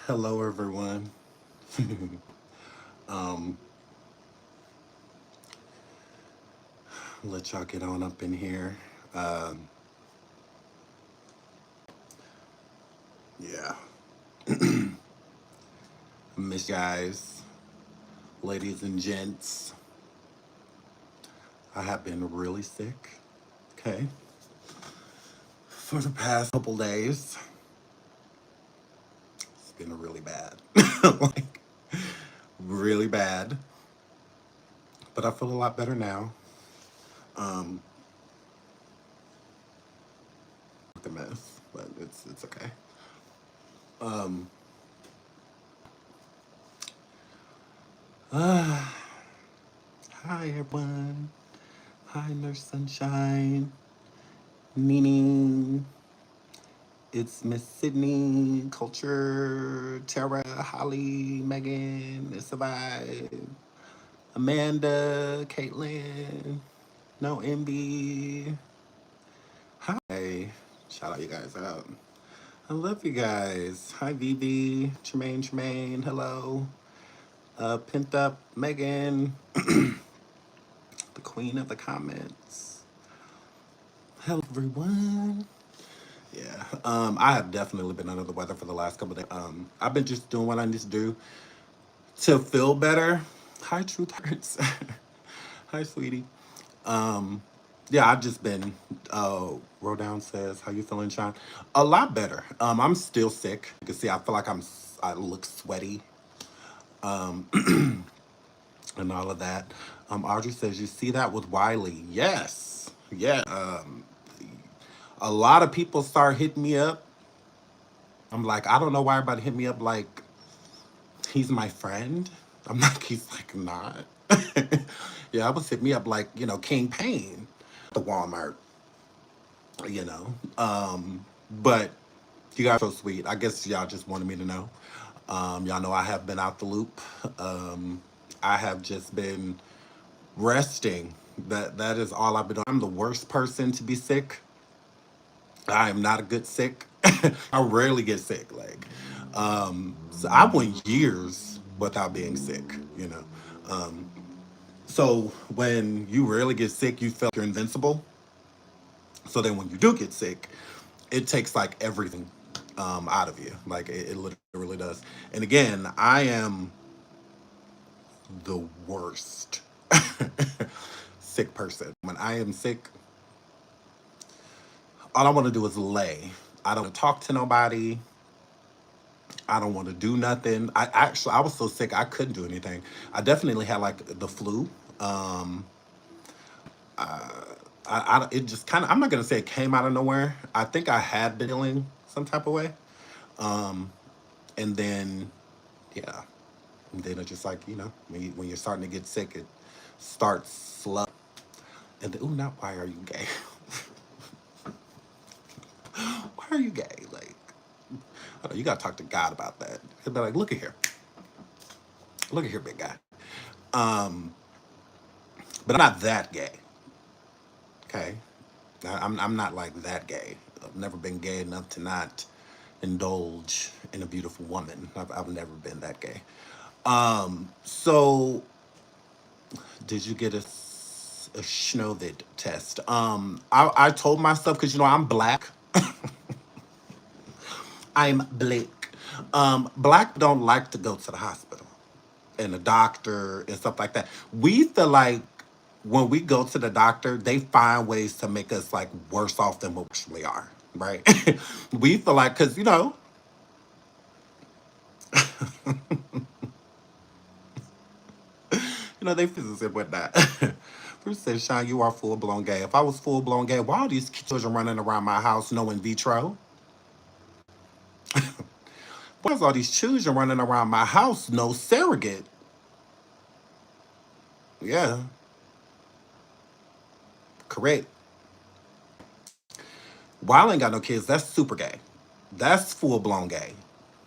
Hello, everyone. um, let y'all get on up in here. Um, yeah, miss you guys, ladies and gents. I have been really sick. Okay, for the past couple days, it's been really bad, like really bad. But I feel a lot better now. Um, the mess, but it's okay. Um, uh, Hi everyone. Hi Nurse Sunshine. Meaning it's Miss Sydney, Culture, Tara, Holly, Megan, It's a Vibe, Amanda, Caitlin, no MB. Hi. Shout out you guys out. I love you guys. Hi Vivi, Tremaine, hello. Pent up Megan, the queen of the comments. Hello everyone. Yeah, I have definitely been under the weather for the last couple of days. I've been just doing what I need to do to feel better. Hi, Truth Hurts. Hi, sweetie. Um, yeah, I've just been. Rodown says, "How you feeling, Sean?" A lot better. I'm still sick. You can see, I feel like I look sweaty. Um, and all of that. Audrey says, "You see that with Wiley?" Yes, yeah. A lot of people start hitting me up. I'm like, I don't know why everybody hit me up like he's my friend. I'm like, he's like not. Yeah, I was hit me up like, King Payne, the Walmart, you know. But you guys are so sweet. I guess y'all just wanted me to know. Y'all know I have been out the loop. I have just been resting. That is all I've been doing. I'm the worst person to be sick. I am not a good sick. I rarely get sick. So I went years without being sick. You know, um, so when you rarely get sick, you feel like you're invincible. So then when you do get sick, it takes like everything out of you. Like it literally does. And again, I am the worst sick person. When I am sick, all I want to do is lay. I don't talk to nobody. I don't want to do nothing. I was so sick I couldn't do anything. I definitely had like the flu. Um, it just kind of. I'm not gonna say it came out of nowhere. I think I had been feeling some type of way, um, and then yeah, and then it's just like when you're starting to get sick, it starts slow. And then, ooh, not why are you gay? Why are you gay? Like, I don't know, you gotta talk to God about that. He'll be like, look at here, big guy. Um, but I'm not that gay. Okay, I'm not like that gay. I've never been gay enough to not indulge in a beautiful woman. I've never been that gay. So did you get a Schnovid test? I told myself because I'm black. I'm black. Black don't like to go to the hospital and the doctor and stuff like that. We feel like when we go to the doctor, they find ways to make us like worse off than what we actually are, right? We feel like because they physicists and whatnot. Bruce said, "Sean, you are full blown gay. If I was full blown gay, why are these children running around my house no in vitro? Why is all these children running around my house no surrogate? Yeah, correct. Wiley ain't got no kids. That's super gay. That's full blown gay.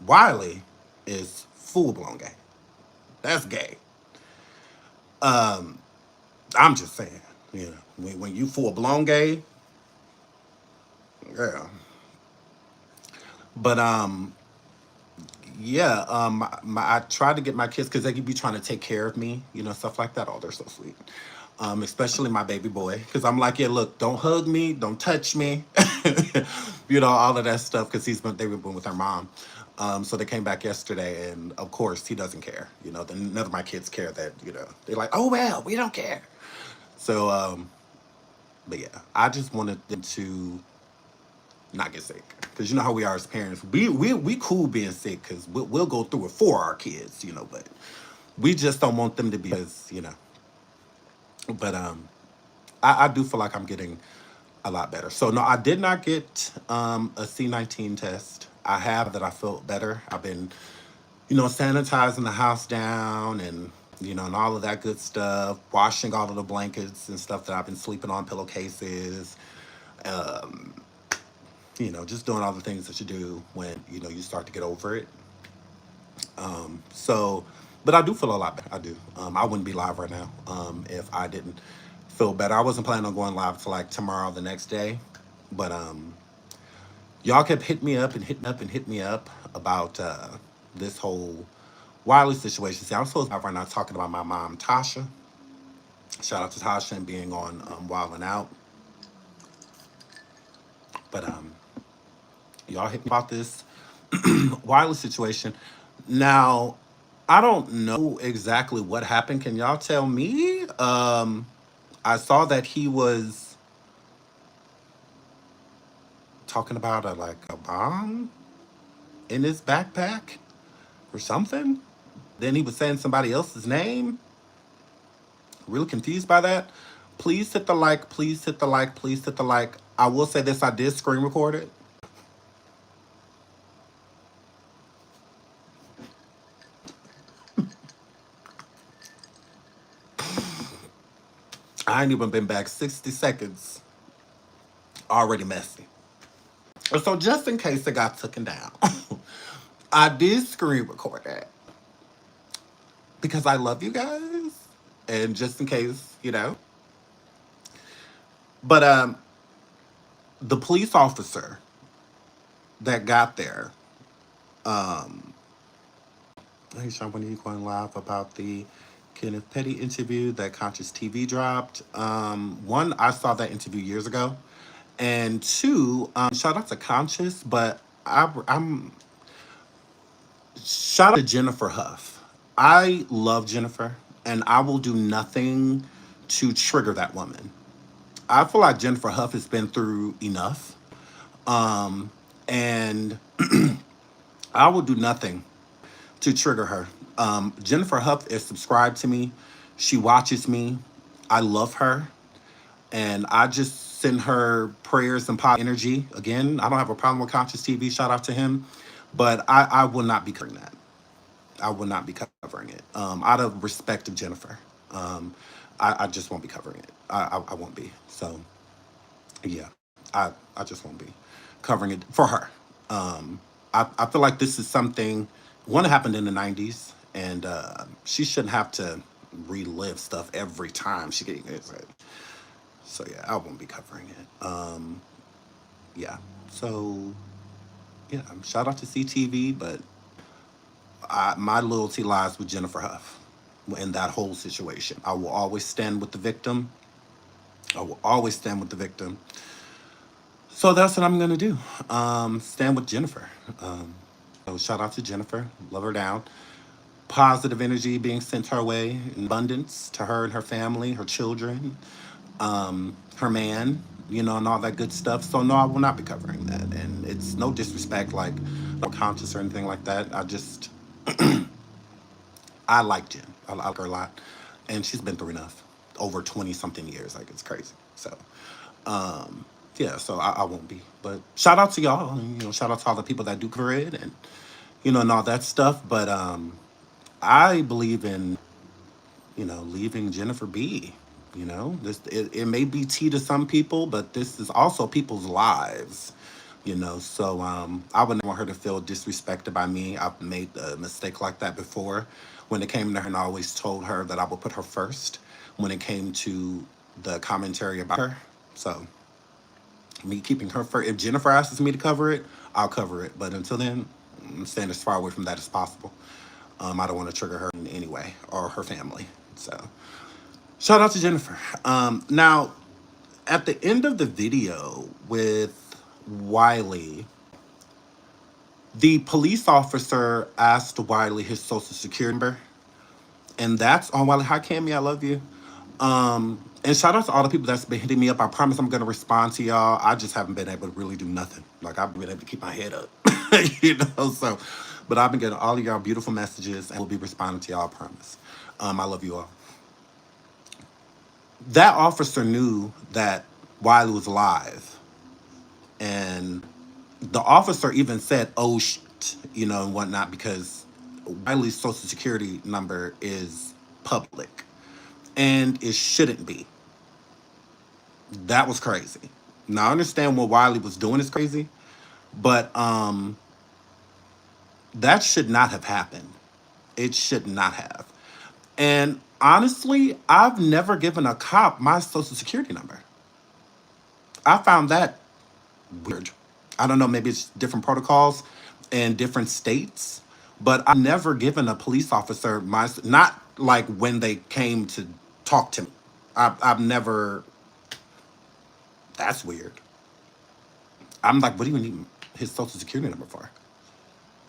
Wiley is full blown gay. That's gay. Um, I'm just saying, when you full blown gay, yeah. But yeah, I tried to get my kids because they could be trying to take care of me, stuff like that. Oh, they're so sweet. Especially my baby boy, because I'm like, yeah, look, don't hug me, don't touch me, all of that stuff, because they've been with their mom. So they came back yesterday, and of course he doesn't care. None of my kids care that they're like, oh well, we don't care. So, but yeah, I just wanted them to not get sick, because you know how we are as parents. We cool being sick because we'll go through it for our kids, but we just don't want them to be as But I do feel like I'm getting a lot better. So no, I did not get a C19 test. I have that I felt better. I've been, sanitizing the house down and and all of that good stuff, washing all of the blankets and stuff that I've been sleeping on, pillowcases, just doing all the things that you do when you start to get over it. So, but I do feel a lot better. I do. I wouldn't be live right now if I didn't feel better. I wasn't planning on going live till like tomorrow, the next day, but y'all kept hitting me up and hitting me up about this whole Wiley situation. See, I'm supposed to be right now talking about my mom, Tasha. Shout out to Tasha and being on Wild and Out. But y'all hit me about this Wiley situation. Now, I don't know exactly what happened. Can y'all tell me? I saw that he was talking about a bomb in his backpack or something. Then he was saying somebody else's name. Really confused by that. Please hit the like. Please hit the like. Please hit the like. I will say this: I did screen record it. I ain't even been back 60 seconds. Already messy. So just in case it got taken down, I did screen record it because I love you guys, and just in case, But the police officer that got there, um, hey Sean, when are you going live about the Kenneth Petty interview that Conscious TV dropped? One, I saw that interview years ago, and two, shout out to Conscious, but I'm shout out to Jennifer Huff. I love Jennifer, and I will do nothing to trigger that woman. I feel like Jennifer Huff has been through enough. And I will do nothing to trigger her. Jennifer Huff is subscribed to me. She watches me. I love her. And I just send her prayers and positive energy. Again, I don't have a problem with Conscious TV. Shout out to him. But I will not be covering that. I will not be covering it out of respect of Jennifer. I just won't be covering it. I won't be. So, yeah, I just won't be covering it for her. I feel like this is something, one happened in the 90s, and she shouldn't have to relive stuff every time she gets it. So, yeah, I won't be covering it. Yeah. So, yeah, shout out to CTV, but my loyalty lies with Jennifer Huff in that whole situation. I will always stand with the victim. I will always stand with the victim. So that's what I'm gonna do. Stand with Jennifer. So shout out to Jennifer. Love her down. Positive energy being sent her way in abundance to her and her family, her children, her man, and all that good stuff. So no, I will not be covering that. And it's no disrespect, like no conscious or anything like that. I like Jen. I like her a lot, and she's been through enough. Over 20 something years, like it's crazy. So, yeah. So I won't be. But shout out to y'all. And, shout out to all the people that do cover it, and and all that stuff. But I believe in leaving Jennifer be. It may be tea to some people, but this is also people's lives. So I wouldn't want her to feel disrespected by me. I've made a mistake like that before when it came to her, and I always told her that I would put her first when it came to the commentary about her. So me keeping her first. If Jennifer asks me to cover it, I'll cover it. But until then, I'm staying as far away from that as possible. I don't want to trigger her in any way or her family. So shout out to Jennifer. Now, at the end of the video with Wiley, the police officer asked Wiley his social security number. And that's on Wiley. Hi, Cammy. I love you. And shout out to all the people that's been hitting me up. I promise I'm going to respond to y'all. I just haven't been able to really do nothing. Like, I've been able to keep my head up, so, but I've been getting all of y'all beautiful messages and will be responding to y'all, I promise. I love you all. That officer knew that Wiley was live. And the officer even said, oh, shit, and whatnot, because Wiley's social security number is public. And it shouldn't be. That was crazy. Now I understand what Wiley was doing is crazy, but that should not have happened. It should not have. And honestly, I've never given a cop my social security number. I found that weird. I don't know, maybe it's different protocols in different states, but I've never given a police officer my, not like when they came to talk to me. I've never, that's weird. I'm like, what do you need his social security number for?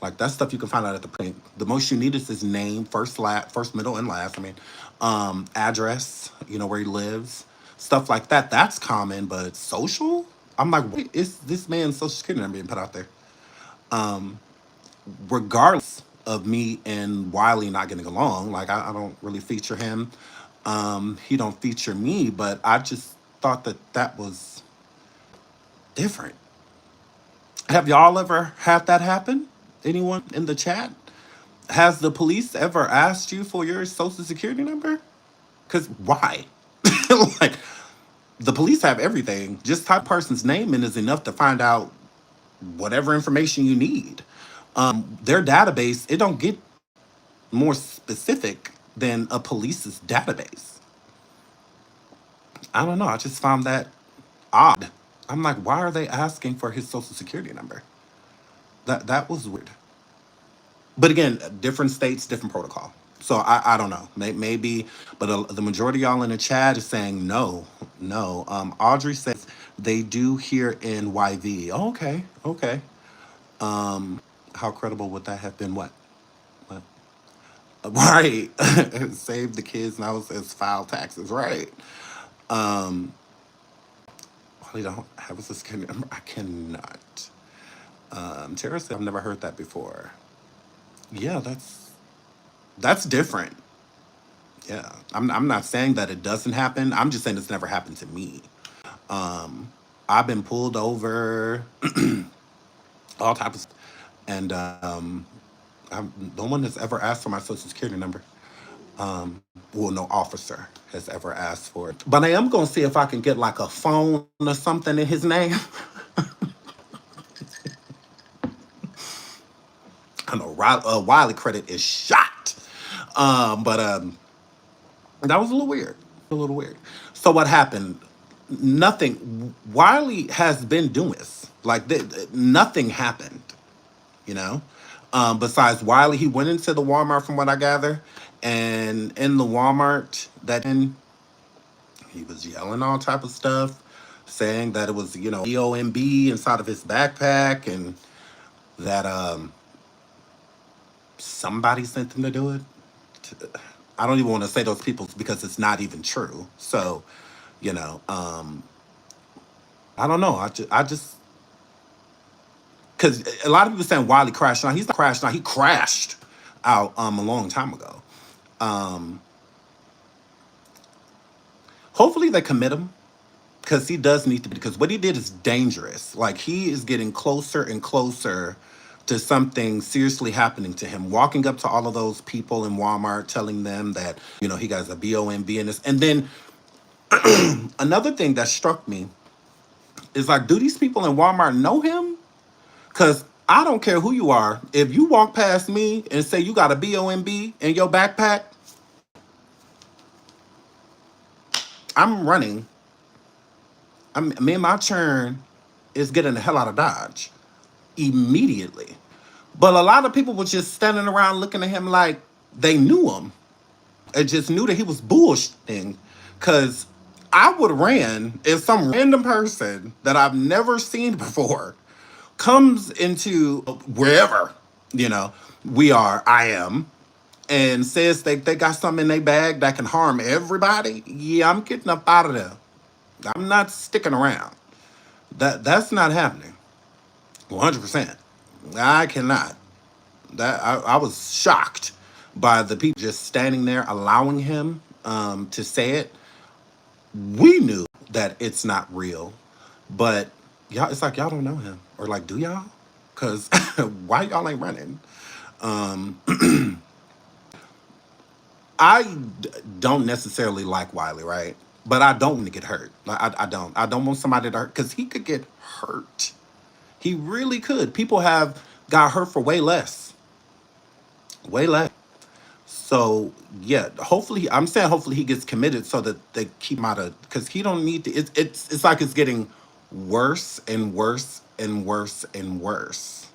Like, that's stuff you can find out at the point. The most you need is his name, first, middle, and last. I mean, address, where he lives, stuff like that. That's common, but social? I'm like, what is this man's social security number being put out there? Regardless of me and Wiley not getting along, like I don't really feature him. He don't feature me, but I just thought that was different. Have y'all ever had that happen? Anyone in the chat? Has the police ever asked you for your social security number? Because why? Like, the police have everything. Just type person's name in is enough to find out whatever information you need. Their database, it don't get more specific than a police's database. I don't know. I just found that odd. I'm like, why are they asking for his social security number? That was weird. But again, different states, different protocol. So I don't know. Maybe, but the majority of y'all in the chat is saying no, no. Audrey says they do here in YV. Oh, okay, okay. How credible would that have been? What? Right. Save the kids now says file taxes. Right. Well, don't have a security number. I cannot. Tara said I've never heard that before. Yeah, that's different. Yeah, I'm not saying that it doesn't happen. I'm just saying it's never happened to me. I've been pulled over, all types of, and no one has ever asked for my social security number. Well, no officer has ever asked for it. But I am gonna see if I can get like a phone or something in his name. I know Wiley credit is shot, but that was a little weird. A little weird. So what happened? Nothing. Wiley has been doing this. Like nothing happened. You know. Besides Wiley, he went into the Walmart, from what I gather, and in the Walmart, he was yelling all type of stuff, saying that it was BOMB inside of his backpack, and that somebody sent him to do it. I don't even want to say those people because it's not even true. So, you know, I don't know. I just, because a lot of people saying Wiley crashed. Now he's not crashed. Now he crashed out a long time ago. Hopefully they commit him, because he does need to be. Because what he did is dangerous. Like, he is getting closer and closer to something seriously happening to him. Walking up to all of those people in Walmart, telling them that he got a BOMB in this, and then another thing that struck me is like, do these people in Walmart know him? Because I don't care who you are. If you walk past me and say you got a BOMB in your backpack, I'm running. Me and my churn is getting the hell out of Dodge. immediately. But a lot of people were just standing around looking at him like they knew him and just knew that he was bullshitting. Because I would have ran if some random person that I've never seen before comes into wherever, you know, I am, and says they got something in their bag that can harm everybody. Yeah, I'm getting up out of there. I'm not sticking around. That's not happening. 100%. I cannot. I was shocked by the people just standing there allowing him to say it. We knew that it's not real, but y'all, it's like y'all don't know him, or like, do y'all? Cause why y'all ain't running? Um, don't necessarily like Wiley, right? But I don't want to get hurt. Like, I don't. I don't want somebody to hurt because he could get hurt. He really could. People have got hurt for way less. Way less. So yeah, hopefully, I'm saying hopefully he gets committed so that they keep him out of, because he don't need to. It's like it's getting worse and worse and worse and worse.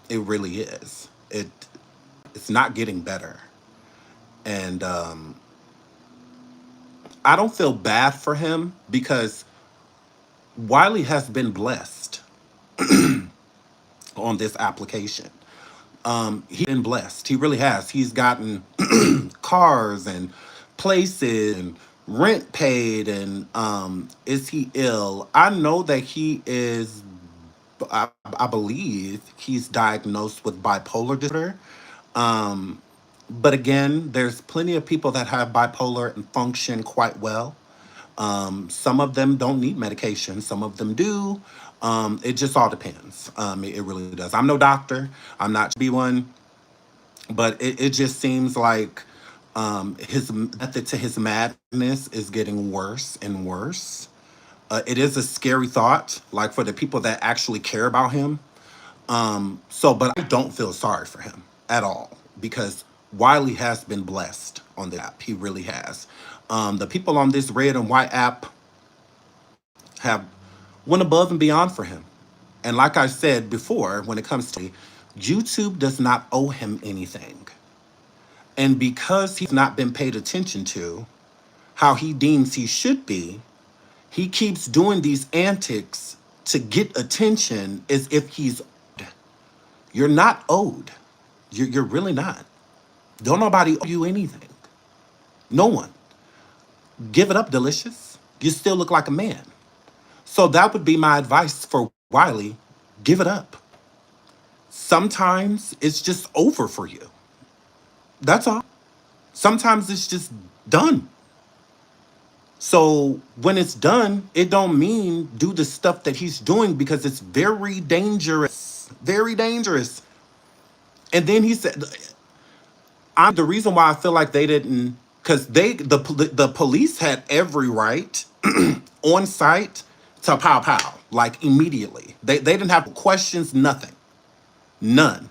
It really is. It's not getting better, and I don't feel bad for him because Wiley has been blessed on this application. He's been blessed. He really has. He's gotten cars and places and rent paid. And is he ill? I know that he is. I believe he's diagnosed with bipolar disorder. Um, but again, there's plenty of people that have bipolar and function quite well. Some of them don't need medication, some of them do. It just all depends. It really does. I'm no doctor. I'm not to be one, but it just seems like his method to his madness is getting worse and worse. It is a scary thought, like for the people that actually care about him. But I don't feel sorry for him at all because Wiley has been blessed on the app. He really has. The people on this red and white app have went above and beyond for him. And like I said before, when it comes to YouTube does not owe him anything. And because he's not been paid attention to how he deems he should be, he keeps doing these antics to get attention as if he's owed. You're not owed. You're really not. Don't nobody owe you anything. No one. Give it up, Delicious. You still look like a man. So that would be my advice for Wiley. Give it up. Sometimes it's just over for you. That's all. Sometimes it's just done. So when it's done, it don't mean do the stuff that he's doing because it's very dangerous. Very dangerous. And then he said, I'm the reason why I feel like they didn't, because the police had every right on site to pow pow, like immediately. They didn't have questions, nothing, none,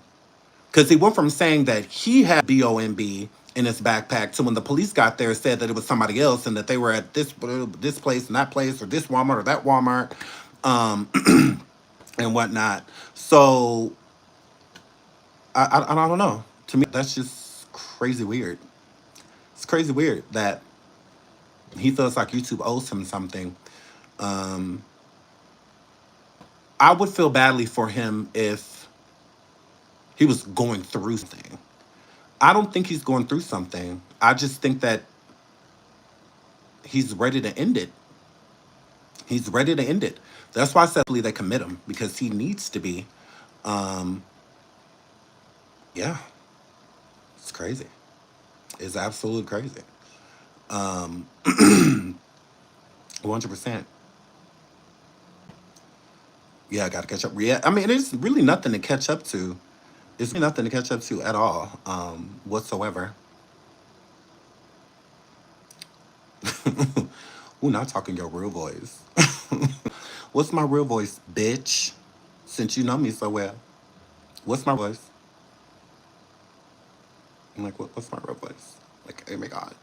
because he went from saying that he had BOMB in his backpack to when the police got there said that it was somebody else and that they were at this place and that place or this Walmart or that Walmart, um, and whatnot. So I don't know. To me, that's just crazy weird. It's crazy weird that he feels like YouTube owes him something. Um, I would feel badly for him if he was going through something. I don't think he's going through something. I just think that he's ready to end it. He's ready to end it. That's why I said they commit him because he needs to be. Um, yeah, it's crazy. It's absolutely crazy. 100%. Yeah, I got to catch up. Yeah, I mean, there's really nothing to catch up to. It's really nothing to catch up to at all, whatsoever. Ooh, not talking your real voice. What's my real voice, bitch? Since you know me so well, what's my voice? I'm like, what's my real voice? Like, oh my god.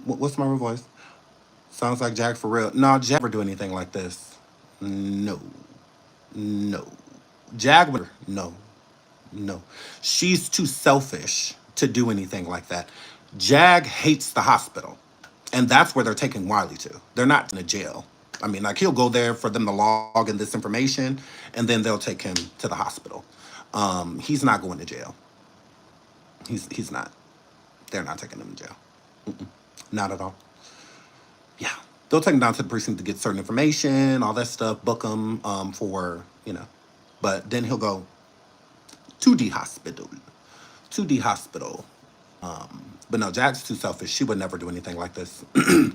What's my real voice? Sounds like Jack for real. No, Jack never do anything like this. No, no. Jag, no, no. She's too selfish to do anything like that. Jag hates the hospital. And that's where they're taking Wiley to. They're not in a jail. I mean, like he'll go there for them to log in this information and then they'll take him to the hospital. He's not going to jail. He's not. They're not taking him to jail. Not at all. Yeah. They'll take him down to the precinct to get certain information, all that stuff, book him for, but then he'll go to the hospital. To the hospital. But no, Jack's too selfish. She would never do anything like this.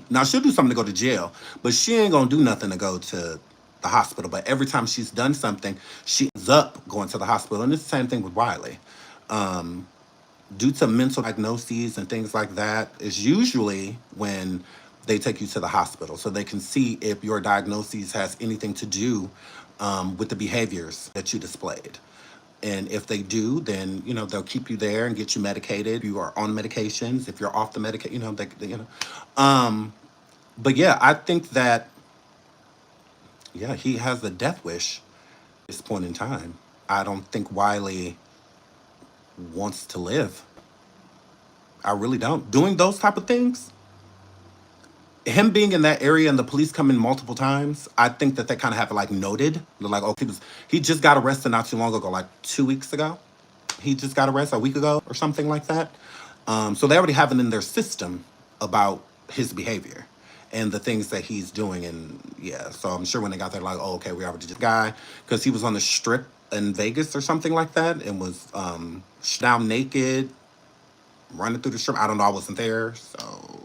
Now she'll do something to go to jail, but she ain't gonna do nothing to go to the hospital. But every time she's done something, she ends up going to the hospital. And it's the same thing with Wiley. Due to mental diagnoses and things like that, is usually when they take you to the hospital so they can see if your diagnosis has anything to do with the behaviors that you displayed. And if they do, then they'll keep you there and get you medicated. You are on medications. If you're off the medication, But yeah, I think that he has a death wish at this point in time. I don't think Wiley wants to live. I really don't. Doing those type of things, him being in that area and the police come in multiple times, I think that they kind of have it like noted. They're like, oh, he just got arrested not too long ago, like 2 weeks ago. He just got arrested a week ago or something like that. So they already have it in their system about his behavior and the things that he's doing. And yeah, so I'm sure when they got there, like, oh, okay, we already did the guy, because he was on the strip in Vegas or something like that and was down naked, running through the strip. I don't know, I wasn't there, so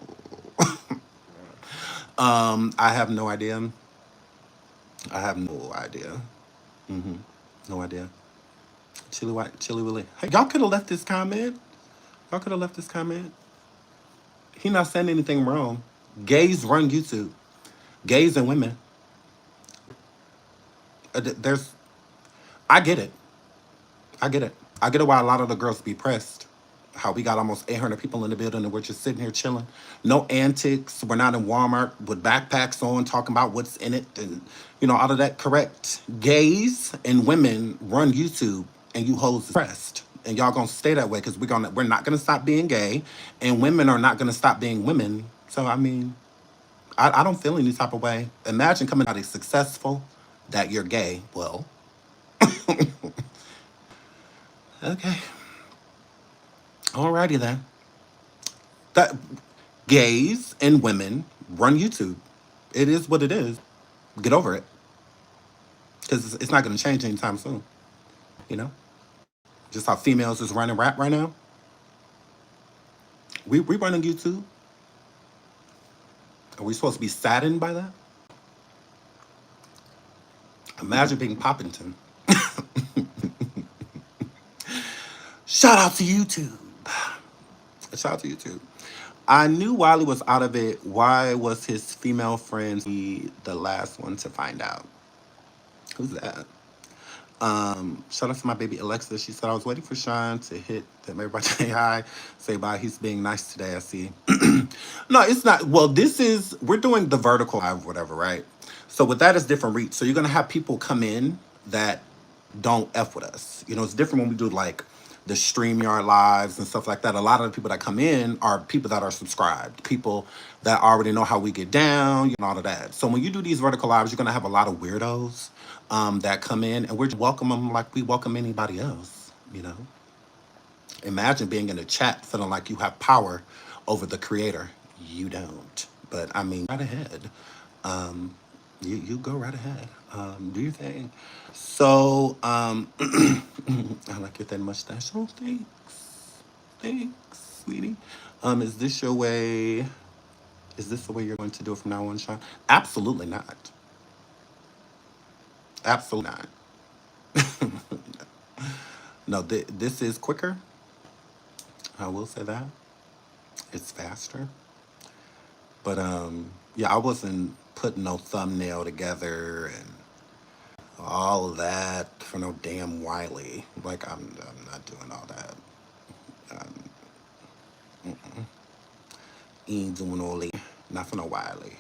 I have no idea. I have no idea. hmm No idea. Chili White, Chili Willie. Hey, y'all could have left this comment. Y'all could have left this comment. He not saying anything wrong. Gays run YouTube. Gays and women. There's. I get it. I get it. I get it why a lot of the girls be pressed. How we got almost 800 people in the building and we're just sitting here chilling. No antics. We're not in Walmart with backpacks on talking about what's in it and, all of that. Correct. Gays and women run YouTube and you hoes pressed. And y'all gonna stay that way because we're not gonna stop being gay and women are not gonna stop being women. So I mean, I don't feel any type of way. Imagine coming out as successful that you're gay. Well, okay. Alrighty then. That gays and women run YouTube. It is what it is. Get over it. Because it's not going to change anytime soon. You know? Just how females is running rap right now. We running YouTube. Are we supposed to be saddened by that? Imagine being Poppington. Shout out to YouTube. Shout out to YouTube. I knew Wiley was out of it. Why was his female friend the last one to find out? Who's that? Shout out to my baby Alexa. She said I was waiting for Sean to hit them. Everybody say hi, say bye. He's being nice today. I see. No, it's not. Well, we're doing the vertical live, whatever, right? So with that, it's different reach. So you're gonna have people come in that don't f with us. It's different when we do like the StreamYard lives and stuff like that. A lot of the people that come in are people that are subscribed, people that already know how we get down, all of that. So when you do these vertical lives, you're gonna have a lot of weirdos that come in, and we're just welcome them like we welcome anybody else. Imagine being in a chat feeling like you have power over the creator. You don't. But I mean, right ahead. You go right ahead. Do your thing. So, I like your thin mustache. Oh, thanks. Thanks, sweetie. Is this your way? Is this the way you're going to do it from now on, Sean? Absolutely not. Absolutely not. No, this is quicker. I will say that. It's faster. But yeah, I wasn't putting no thumbnail together and all of that for no damn Wiley. Like I'm not doing all that. Um, ain't doing all that. Not for no Wiley.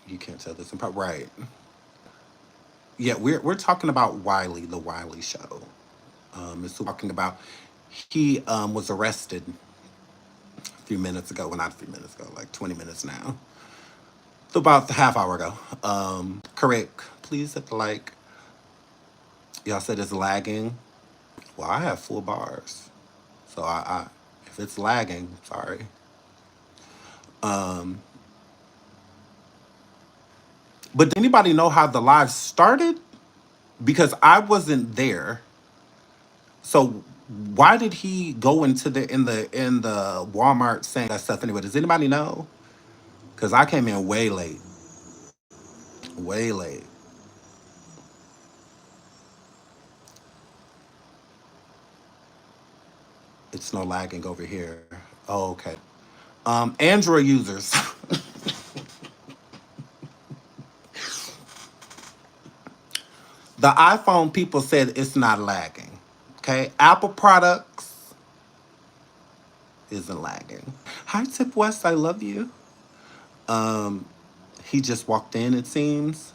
You can't tell this in part right. Yeah, we're talking about Wiley, the Wiley Show. Is who we're talking about. He was arrested a few minutes ago. Well, not a few minutes ago, like 20 minutes now. So about a half hour ago. Correct. Please hit the like. Y'all said it's lagging. Well, I have full bars, so I if it's lagging, sorry. Um, but did anybody know how the live started? Because I wasn't there. So why did he go into the Walmart saying that stuff anyway? Does anybody know? Because I came in way late, way late. It's no lagging over here. Oh, okay. Android users. The iPhone people said it's not lagging. Okay. Apple products isn't lagging. Hi, Tip West. I love you. Um, he just walked in, it seems.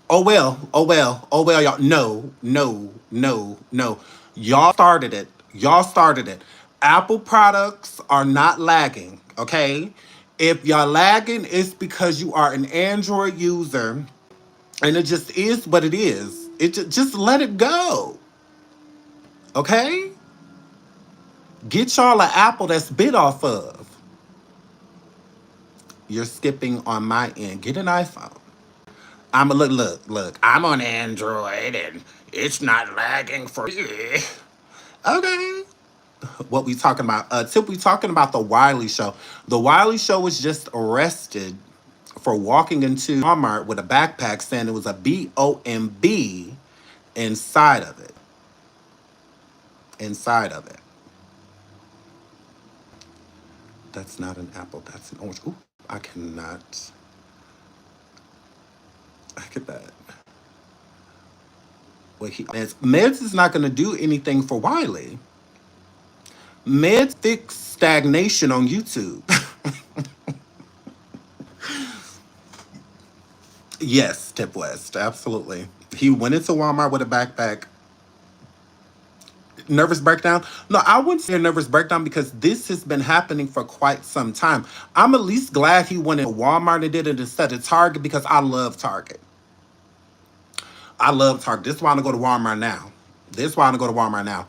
Oh well, oh well, oh well, y'all. No, no, no, no. Y'all started it. Y'all started it. Apple products are not lagging, okay? If y'all lagging, it's because you are an Android user, and it just is what it is. Just let it go, okay? Get y'all an Apple that's bit off of. You're skipping on my end. Get an iPhone. I'm a look. I'm on Android, and it's not lagging for me. Okay. What we talking about? Tip, we talking about the Wiley Show. The Wiley Show was just arrested for walking into Walmart with a backpack saying it was a BOMB inside of it. Inside of it. That's not an apple. That's an orange. Ooh, I cannot. I get that. Meds is not going to do anything for Wiley. Meds fix stagnation on YouTube. Yes, Tip West, absolutely. He went into Walmart with a backpack. Nervous breakdown? No, I wouldn't say a nervous breakdown because this has been happening for quite some time. I'm at least glad he went into Walmart and did it instead of Target because I love Target. I love Target. This is why I go to Walmart now. This is why I go to Walmart now.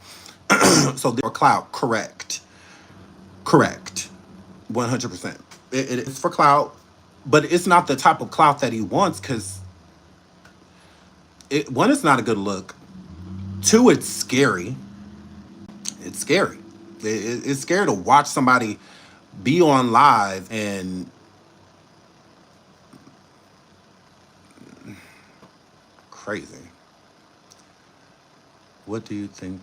So they're clout. Correct. Correct. 100%. It is for clout, but it's not the type of clout that he wants because one, it's not a good look. Two, it's scary. It's scary. It's scary to watch somebody be on live and crazy. What do you think?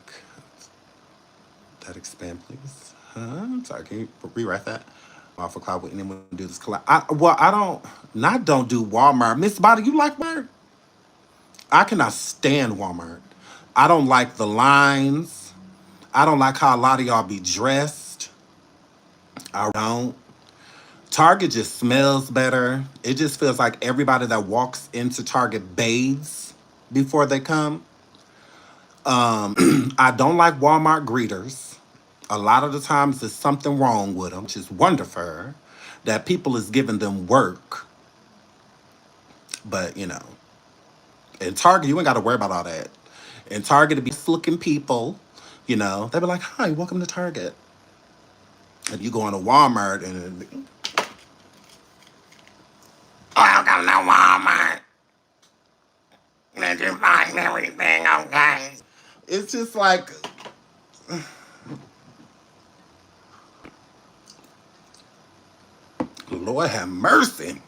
That expand, please. Huh? Sorry, can you rewrite that? Off of cloud, would anyone do this collab? I don't. Not don't do Walmart. Miss Body, you like Walmart? I cannot stand Walmart. I don't like the lines. I don't like how a lot of y'all be dressed. I don't. Target just smells better. It just feels like everybody that walks into Target bathes before they come. I don't like Walmart greeters. A lot of the times there's something wrong with them, which is wonderful that people is giving them work. But, in Target, you ain't got to worry about all that. In Target, it be looking people, they be like, hi, welcome to Target. And you go into Walmart and, welcome to Walmart. Did you find everything okay? It's just like, Lord have mercy.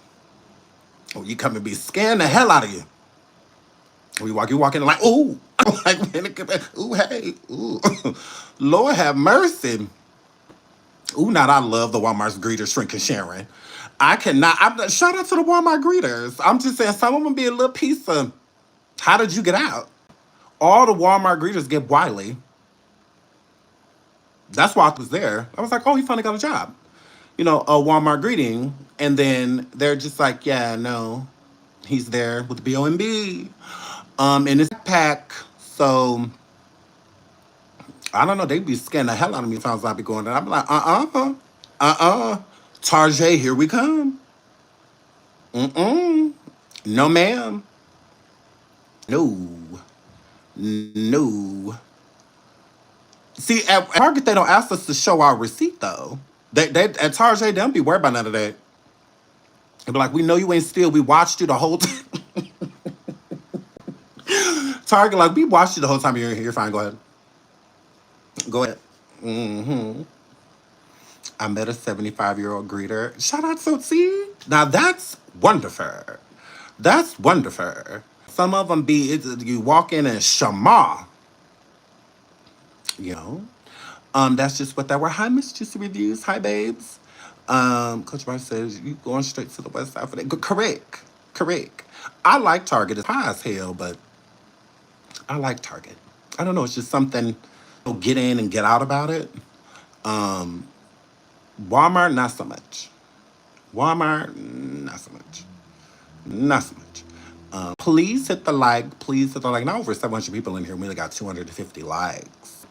Oh, you come and be scaring the hell out of you. You walk in like, ooh. Like, ooh, hey, ooh. Lord have mercy. Ooh, not I love the Walmart's greeters, Shrink and Sharon. I cannot, shout out to the Walmart greeters. I'm just saying, some of them be a little piece of, how did you get out? All the Walmart greeters get Wiley. That's why I was there. I was like, oh, he finally got a job. a Walmart greeting, and then they're just like, yeah, no, he's there with the BOMB, in his backpack. So I don't know. They be scaring the hell out of me if I was like be going there. I'm like, Tarjay, here we come. Mm-mm. No, ma'am. No. No. See, at Target, they don't ask us to show our receipt, though. They at Target, they don't be worried about none of that. They be like, we know you ain't steal. We watched you the whole time. Target, like, we watched you the whole time you're here. You're fine. Go ahead. Go ahead. Hmm. I met a 75-year-old greeter. Shout out to see. Now that's wonderful. That's wonderful. Some of them be, you walk in and shama, you know. That's just what that were. Hi, Miss Juicy Reviews. Hi, babes. Coach Mark says you going straight to the west side for that. Correct. Correct. I like Target. It's high as hell, but I like Target. I don't know. It's just something get in and get out about it. Um, Walmart, not so much. Walmart, not so much. Not so much. Please hit the like. Please hit the like. Now over 700 people in here. We only got 250 likes.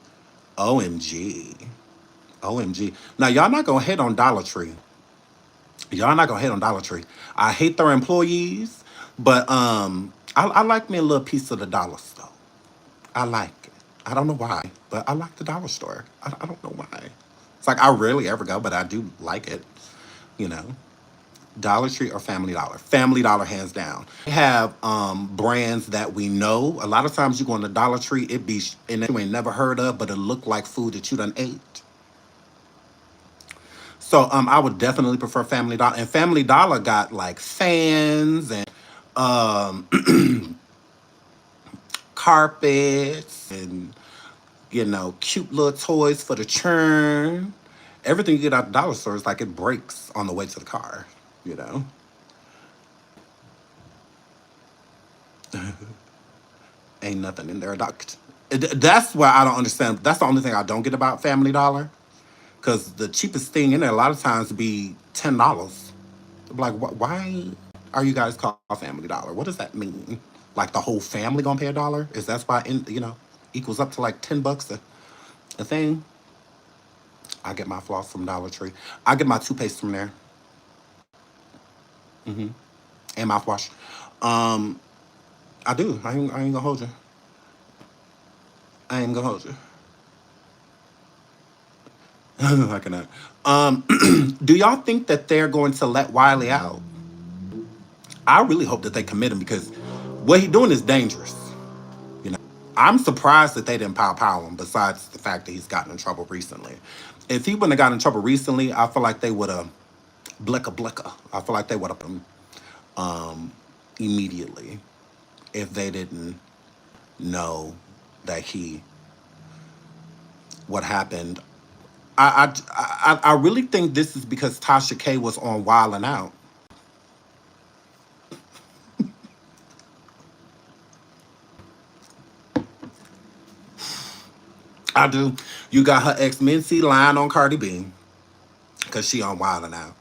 OMG. OMG. Now, y'all not going to hit on Dollar Tree. Y'all not going to hit on Dollar Tree. I hate their employees, but I like me a little piece of the dollar store. I like it. I don't know why, but I like the dollar store. I don't know why. It's like I rarely ever go, but I do like it, you know. Dollar Tree or Family Dollar? Family Dollar, hands down. They have brands that we know. A lot of times you go in the Dollar Tree, it be and you ain't never heard of, but it look like food that you done ate. So I would definitely prefer Family Dollar. And Family Dollar got like fans and um, carpets and cute little toys for the churn. Everything you get out the dollar store is like it breaks on the way to the car. You know. Ain't nothing in there. That's why I don't understand. That's the only thing I don't get about Family Dollar. Because the cheapest thing in there a lot of times be $10. Like, why are you guys called Family Dollar? What does that mean? Like the whole family gonna pay $1? Is that's why equals up to like $10 a thing? I get my floss from Dollar Tree. I get my toothpaste from there. Hmm. And mouthwash. Um, I do. I ain't gonna hold you. I ain't gonna hold you. I cannot. Do y'all think that they're going to let Wiley out? I really hope that they commit him because what he's doing is dangerous. I'm surprised that they didn't pow him. Besides the fact that he's gotten in trouble recently, if he wouldn't have gotten in trouble recently, I feel like they would have blicka. I feel like they would have put him immediately if they didn't know that he what happened. I really think this is because Tasha K was on Wild and Out. I do. You got her ex Mincy lying on Cardi B because she on Wild and Out.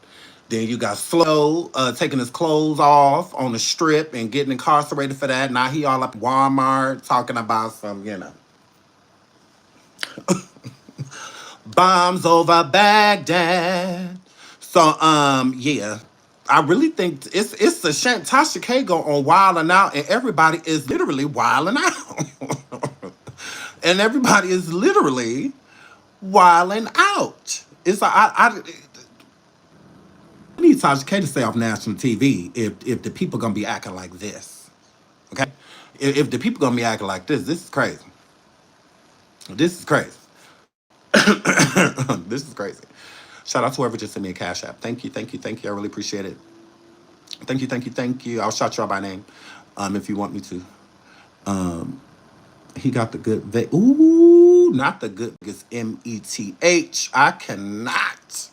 Then you got Slow taking his clothes off on the strip and getting incarcerated for that. Now he all up at Walmart talking about some, bombs over Baghdad. So yeah. I really think it's a shame. Tasha K go on Wild and Out and everybody is literally wilding out. And everybody is literally wilding out. It's like I need Tasha K to stay off national TV if the people gonna be acting like this. Okay? If the people gonna be acting like this is crazy. This is crazy. This is crazy. Shout out to whoever just sent me a cash app. Thank you. I really appreciate it. Thank you. I'll shout you out by name, if you want me to. Um, he got the good ooh, not the good Vegas METH. I cannot.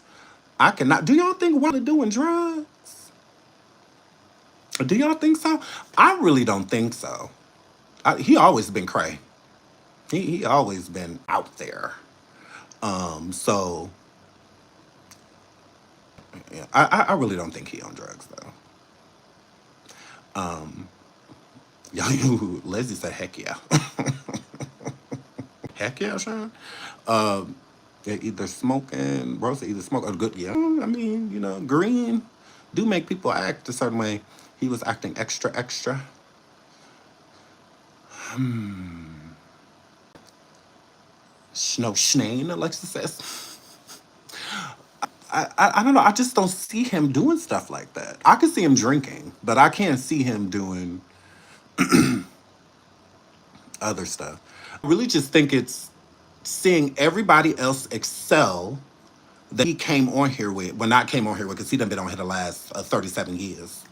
Do y'all think Wilder doing drugs? Do y'all think so? I really don't think so. He always been cray. He always been out there. So Yeah, I really don't think he on drugs though. Y'all, you Leslie said, "Heck yeah, heck yeah, Sean." They're either smoking, Rosa either smoke or good. Yeah, I mean, green do make people act a certain way. He was acting extra, extra. No, Schnane, Alexis says. I don't know. I just don't see him doing stuff like that. I could see him drinking, but I can't see him doing other stuff. I really just think it's seeing everybody else excel that he came on here with. Well, not came on here with because he done been on here the last 37 years.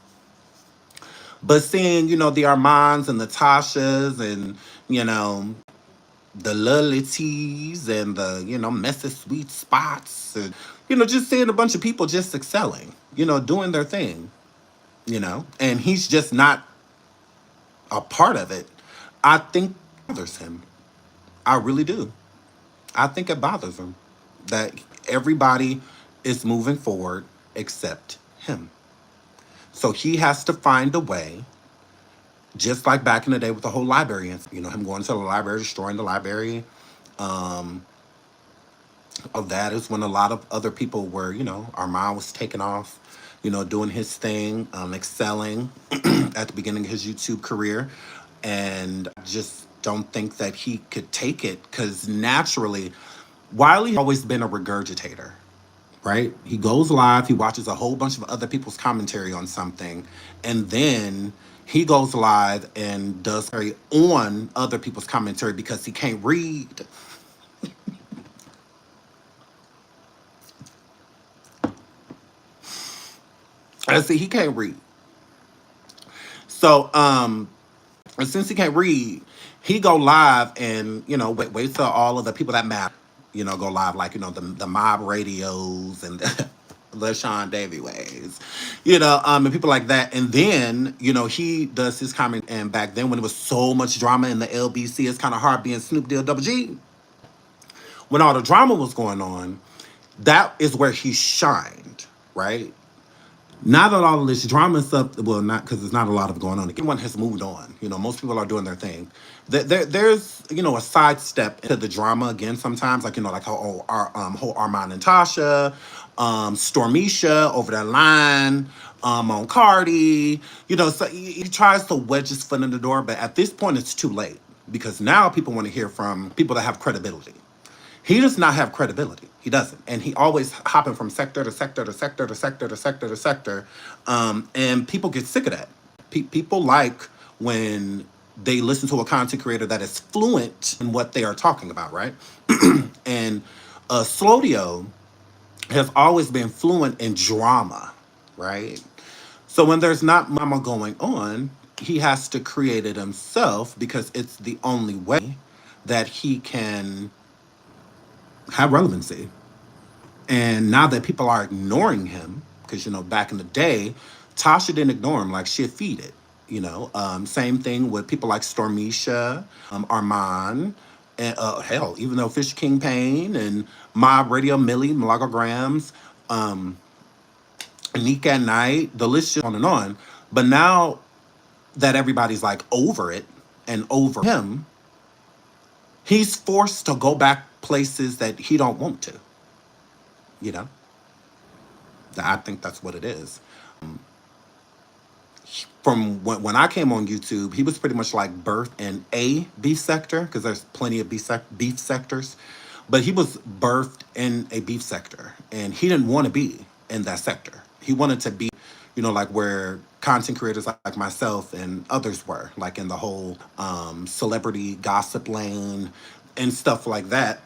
But seeing, the Armands and the Tashas and, you know, the Lilities and the, Messy Sweet Spots and, just seeing a bunch of people just excelling, doing their thing, and he's just not a part of it. I think it bothers him. I really do. I think it bothers him that everybody is moving forward except him. So he has to find a way, just like back in the day with the whole library, and him going to the library, destroying the library. Um, of that is when a lot of other people were, Armand was taking off, doing his thing, excelling at the beginning of his YouTube career. And I just don't think that he could take it because naturally, Wiley's always been a regurgitator, right? He goes live, he watches a whole bunch of other people's commentary on something, and then he goes live and does carry on other people's commentary because he can't read. I see he can't read. So, and since he can't read, he go live and wait till all of the people that matter, go live like the mob radios and the Sean Davy ways, and people like that. And then he does his comment. And back then, when there was so much drama in the LBC, it's kind of hard being Snoop Deal Double G. When all the drama was going on, that is where he shined, right? Now that all of this drama and stuff, well, not because there's not a lot of going on. Everyone has moved on. Most people are doing their thing. There's a sidestep into the drama again sometimes, like like how whole Armand and Tasha, Stormisha over that line, on Cardi. So he tries to wedge his foot in the door, but at this point it's too late because now people want to hear from people that have credibility. He does not have credibility. He doesn't. And he always hopping from sector to sector to sector to sector to sector to sector. And people get sick of that. People like when they listen to a content creator that is fluent in what they are talking about, right? And Slodio has always been fluent in drama, right? So when there's not mama going on, he has to create it himself because it's the only way that he can have relevancy. And now that people are ignoring him, because back in the day, Tasha didn't ignore him like she'd feed it. Same thing with people like Stormisha, Armand, and hell, even though Fish King Payne and Mob Radio Millie, Malagograms, Nick at Night, the list just on and on. But now that everybody's like over it and over him, he's forced to go back places that he don't want to. You know, I think that's what it is. From when I came on YouTube, he was pretty much like birthed in a beef sector because there's plenty of beef sectors, but he was birthed in a beef sector, and he didn't want to be in that sector. He wanted to be, like where content creators like myself and others were, like in the whole celebrity gossip lane and stuff like that.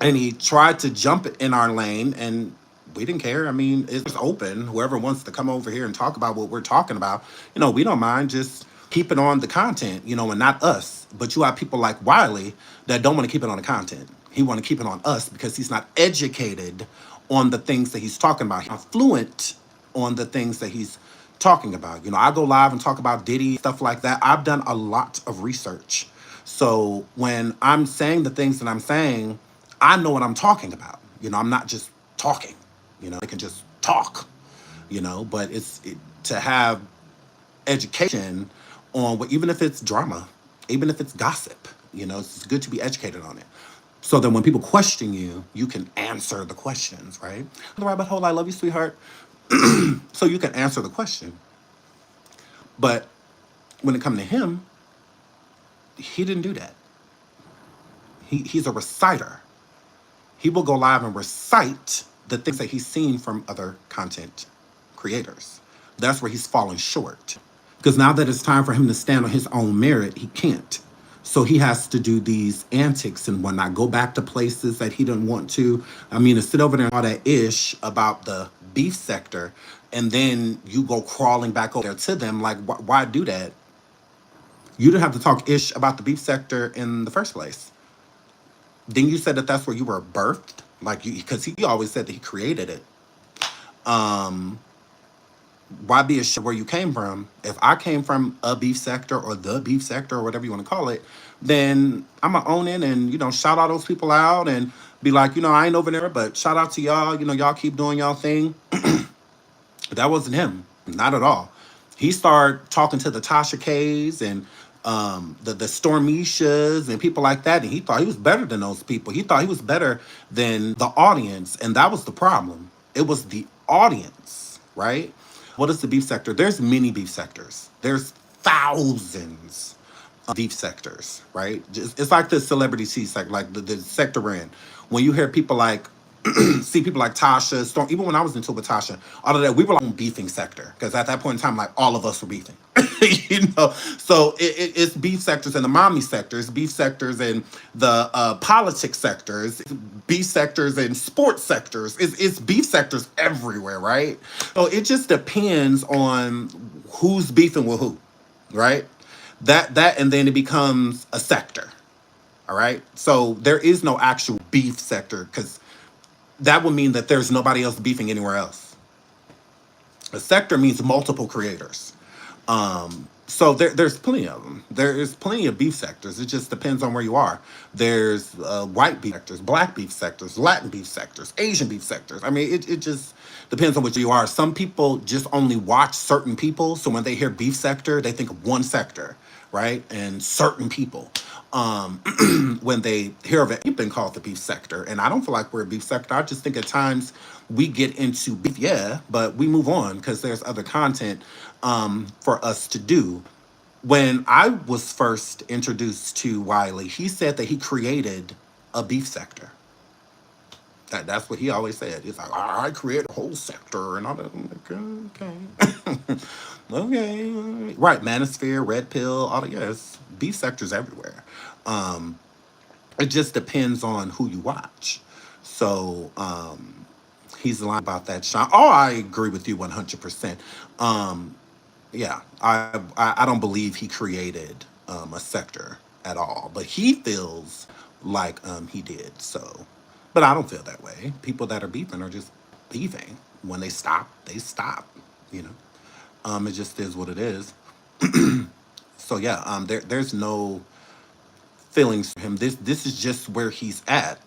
And he tried to jump in our lane, and we didn't care. I mean, it's open. Whoever wants to come over here and talk about what we're talking about, we don't mind just keeping on the content, and not us. But you have people like Wiley that don't want to keep it on the content. He want to keep it on us because he's not educated on the things that he's talking about. He's not fluent on the things that he's talking about. I go live and talk about Diddy, stuff like that. I've done a lot of research. So when I'm saying the things that I'm saying, I know what I'm talking about. I'm not just talking. They can just talk, but to have education on what, even if it's drama, even if it's gossip, it's good to be educated on it. So that when people question you, you can answer the questions, right? The rabbit hole, I love you, sweetheart. So you can answer the question. But when it comes to him, he didn't do that. He's a reciter. He will go live and recite the things that he's seen from other content creators. That's where he's falling short. Because now that it's time for him to stand on his own merit, he can't. So he has to do these antics and whatnot, go back to places that he didn't want to. I mean, to sit over there and all that ish about the beef sector, and then you go crawling back over there to them. Like, why do that? You didn't have to talk ish about the beef sector in the first place. Then you said that that's where you were birthed, like, because he always said that he created it. Um, why be ashamed where you came from? If I came from a beef sector or the beef sector or whatever you want to call it, then I'm gonna own it and shout all those people out and be like, I ain't over there, but shout out to y'all. Y'all keep doing y'all thing. That wasn't him, not at all. He started talking to the Tasha K's and the Stormishas and people like that, and he thought he was better than those people. He thought he was better than the audience, and that was the problem. It was the audience, right? What is the beef sector? There's many beef sectors. There's thousands of beef sectors, right? It's like the celebrity C sector, like the sector we're in. When you hear people like see people like Tasha, Storm, even when I was into it with Tasha, all of that, we were like on beefing sector. Because at that point in time, like all of us were beefing. So it's beef sectors and the mommy sectors, beef sectors and the politics sectors, beef sectors and sports sectors. It's beef sectors everywhere, right? So it just depends on who's beefing with who, right? That and then it becomes a sector. All right. So there is no actual beef sector because that would mean that there's nobody else beefing anywhere else. A sector means multiple creators. So there's plenty of them. There is plenty of beef sectors. It just depends on where you are. There's white beef sectors, black beef sectors, Latin beef sectors, Asian beef sectors. I mean, it just depends on what you are. Some people just only watch certain people. So when they hear beef sector, they think of one sector, right? And certain people. When they hear of it, you've been called the beef sector. And I don't feel like we're a beef sector. I just think at times we get into beef, yeah, but we move on because there's other content for us to do. When I was first introduced to Wiley, he said that he created a beef sector. That's what he always said. He's like, I create a whole sector and all that. I'm like, okay. Okay. Right. Manosphere, Red Pill, all the, yes. Beef sectors everywhere. Um, it just depends on who you watch. So he's lying about that, Sean. Oh, I agree with you 100%. Um, yeah, I don't believe he created a sector at all, but he feels like he did. So, but I don't feel that way. People that are beefing are just beefing. When they stop, they stop. You know, it just is what it is. So yeah, there's no feelings for him. This is just where he's at.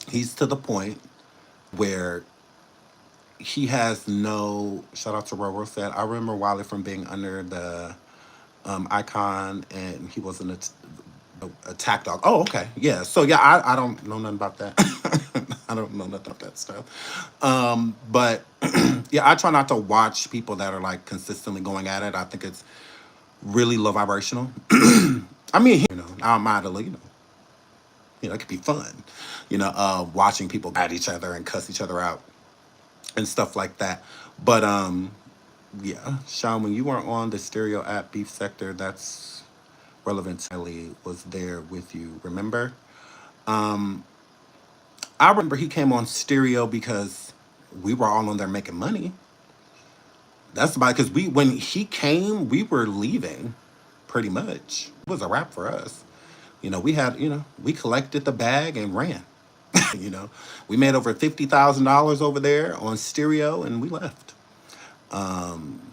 He's to the point where he has no, shout out to Roro said, I remember Wiley from being under the icon and he wasn't a attack dog. Oh, okay. Yeah. So yeah, I don't know nothing about that. I don't know nothing about that stuff. But yeah, I try not to watch people that are like consistently going at it. I think it's really low vibrational. I mean, I don't mind a little, it could be fun, watching people at each other and cuss each other out and stuff like that. But yeah, Sean, when you were on the stereo app Beef Sector, that's relevant. Ellie was there with you. Remember? Um, I remember he came on stereo because we were all on there making money. That's about because when he came, we were leaving, pretty much. It was a wrap for us. We had, we collected the bag and ran. you know, we made over $50,000 over there on stereo, and we left.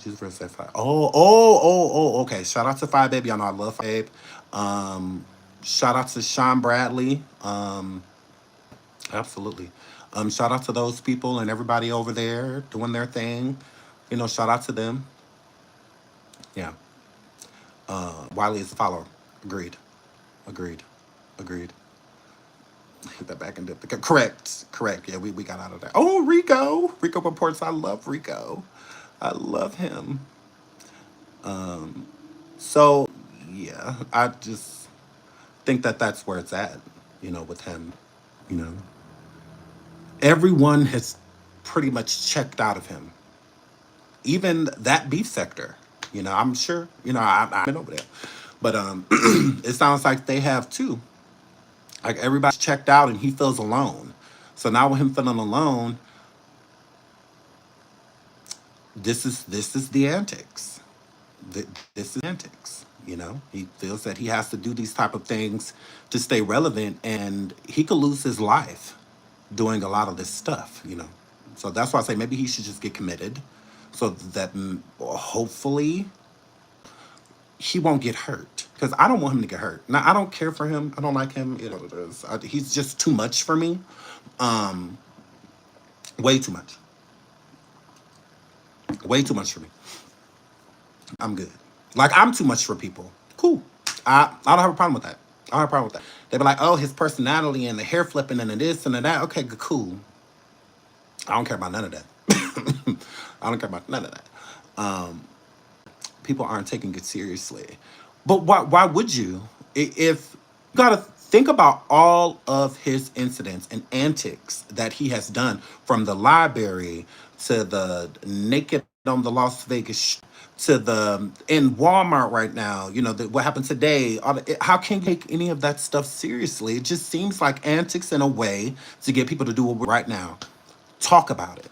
Just for a sec, five. Okay. Shout out to Five Babe. Y'all know I love Five Babe. Shout out to Sean Bradley. Absolutely. Shout out to those people and everybody over there doing their thing. Shout out to them. Yeah. Wiley is a follower. Agreed. Agreed. Agreed. Hit that back and dip. Correct. Correct. Yeah, we got out of that. Oh, Rico. Rico reports. I love Rico. I love him. So, yeah, I just think that that's where it's at, with him. You know, everyone has pretty much checked out of him, even that beef sector. I'm sure, I've been over there. But it sounds like they have too. Like everybody's checked out and he feels alone. So now with him feeling alone, this is the antics. This is antics. He feels that he has to do these type of things to stay relevant, and he could lose his life doing a lot of this stuff. So that's why I say maybe he should just get committed, so that hopefully he won't get hurt. Because I don't want him to get hurt. Now I don't care for him. I don't like him. It is. He's just too much for me. Um, way too much. Way too much for me. I'm good. Like I'm too much for people. Cool. I don't have a problem with that. I don't have a problem with that. They be like, oh, his personality and the hair flipping and the this and the that. Okay, cool. I don't care about none of that. I don't care about none of that. People aren't taking it seriously. But why would you? If you gotta think about all of his incidents and antics that he has done, from the library to the naked on the Las Vegas to the in Walmart right now, what happened today. How can you take any of that stuff seriously? It just seems like antics in a way to get people to do what we're right now. Talk about it.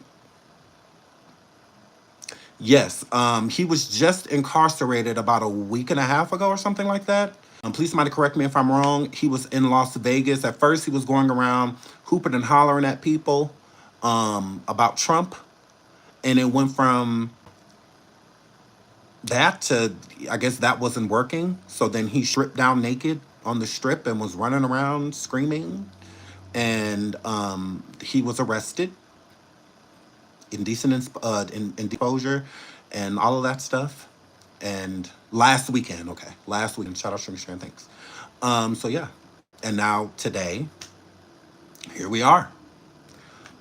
Yes, he was just incarcerated about a week and a half ago or something like that. Please, somebody correct me if I'm wrong. He was in Las Vegas. At first, he was going around hooping and hollering at people about Trump, and it went from that to, I guess that wasn't working. So then he stripped down naked on the strip and was running around screaming, and he was arrested, in exposure, and all of that stuff. And last weekend, okay, last weekend, shout out Sugar Sharon, thanks. So yeah, and now today, here we are.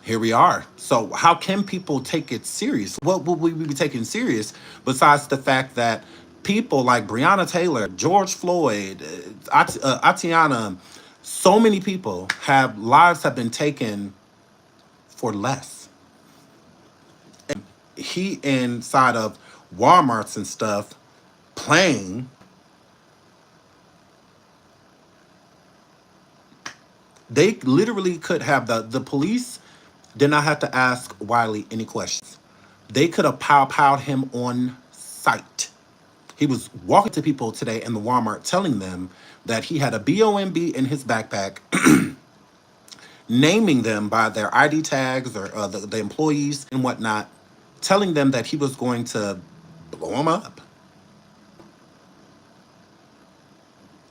Here we are. So how can people take it serious? What would we be taking serious besides the fact that people like Breonna Taylor, George Floyd, Atiana, so many people have lives have been taken for less. He inside of Walmarts and stuff playing. They literally could have the police did not have to ask Wiley any questions. They could have powed him on sight. He was walking to people today in the Walmart telling them that he had a BOMB in his backpack, naming them by their ID tags or the employees and whatnot, telling them that he was going to blow them up.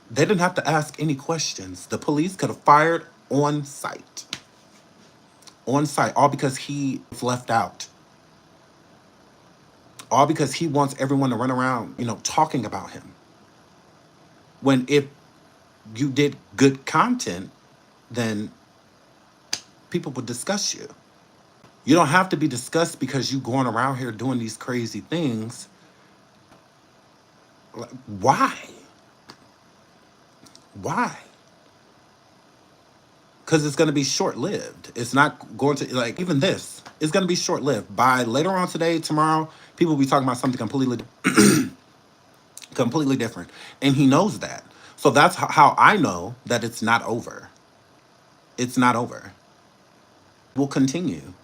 They didn't have to ask any questions. The police could have fired on sight. On site, all because he was left out. All because he wants everyone to run around, talking about him. When if you did good content, then people would discuss you. You don't have to be discussed because you going around here doing these crazy things. Like, why? Why? Because it's going to be short-lived. It's not going to, like, even this, it's going to be short-lived. By later on today, tomorrow, people will be talking about something completely different. And he knows that. So that's how I know that it's not over. It's not over. We'll continue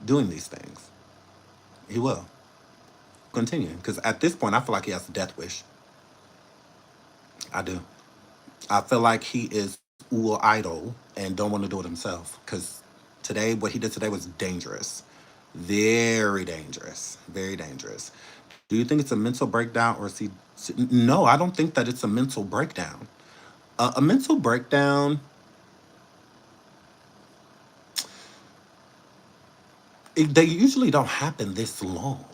doing these things. He will continue. Because at this point, I feel like he has a death wish. I do. I feel like he is idle and don't want to do it himself. Because today, what he did today was dangerous. Very dangerous. Very dangerous. Do you think it's a mental breakdown, or is he? No, I don't think that it's a mental breakdown. A mental breakdown. they usually don't happen this long,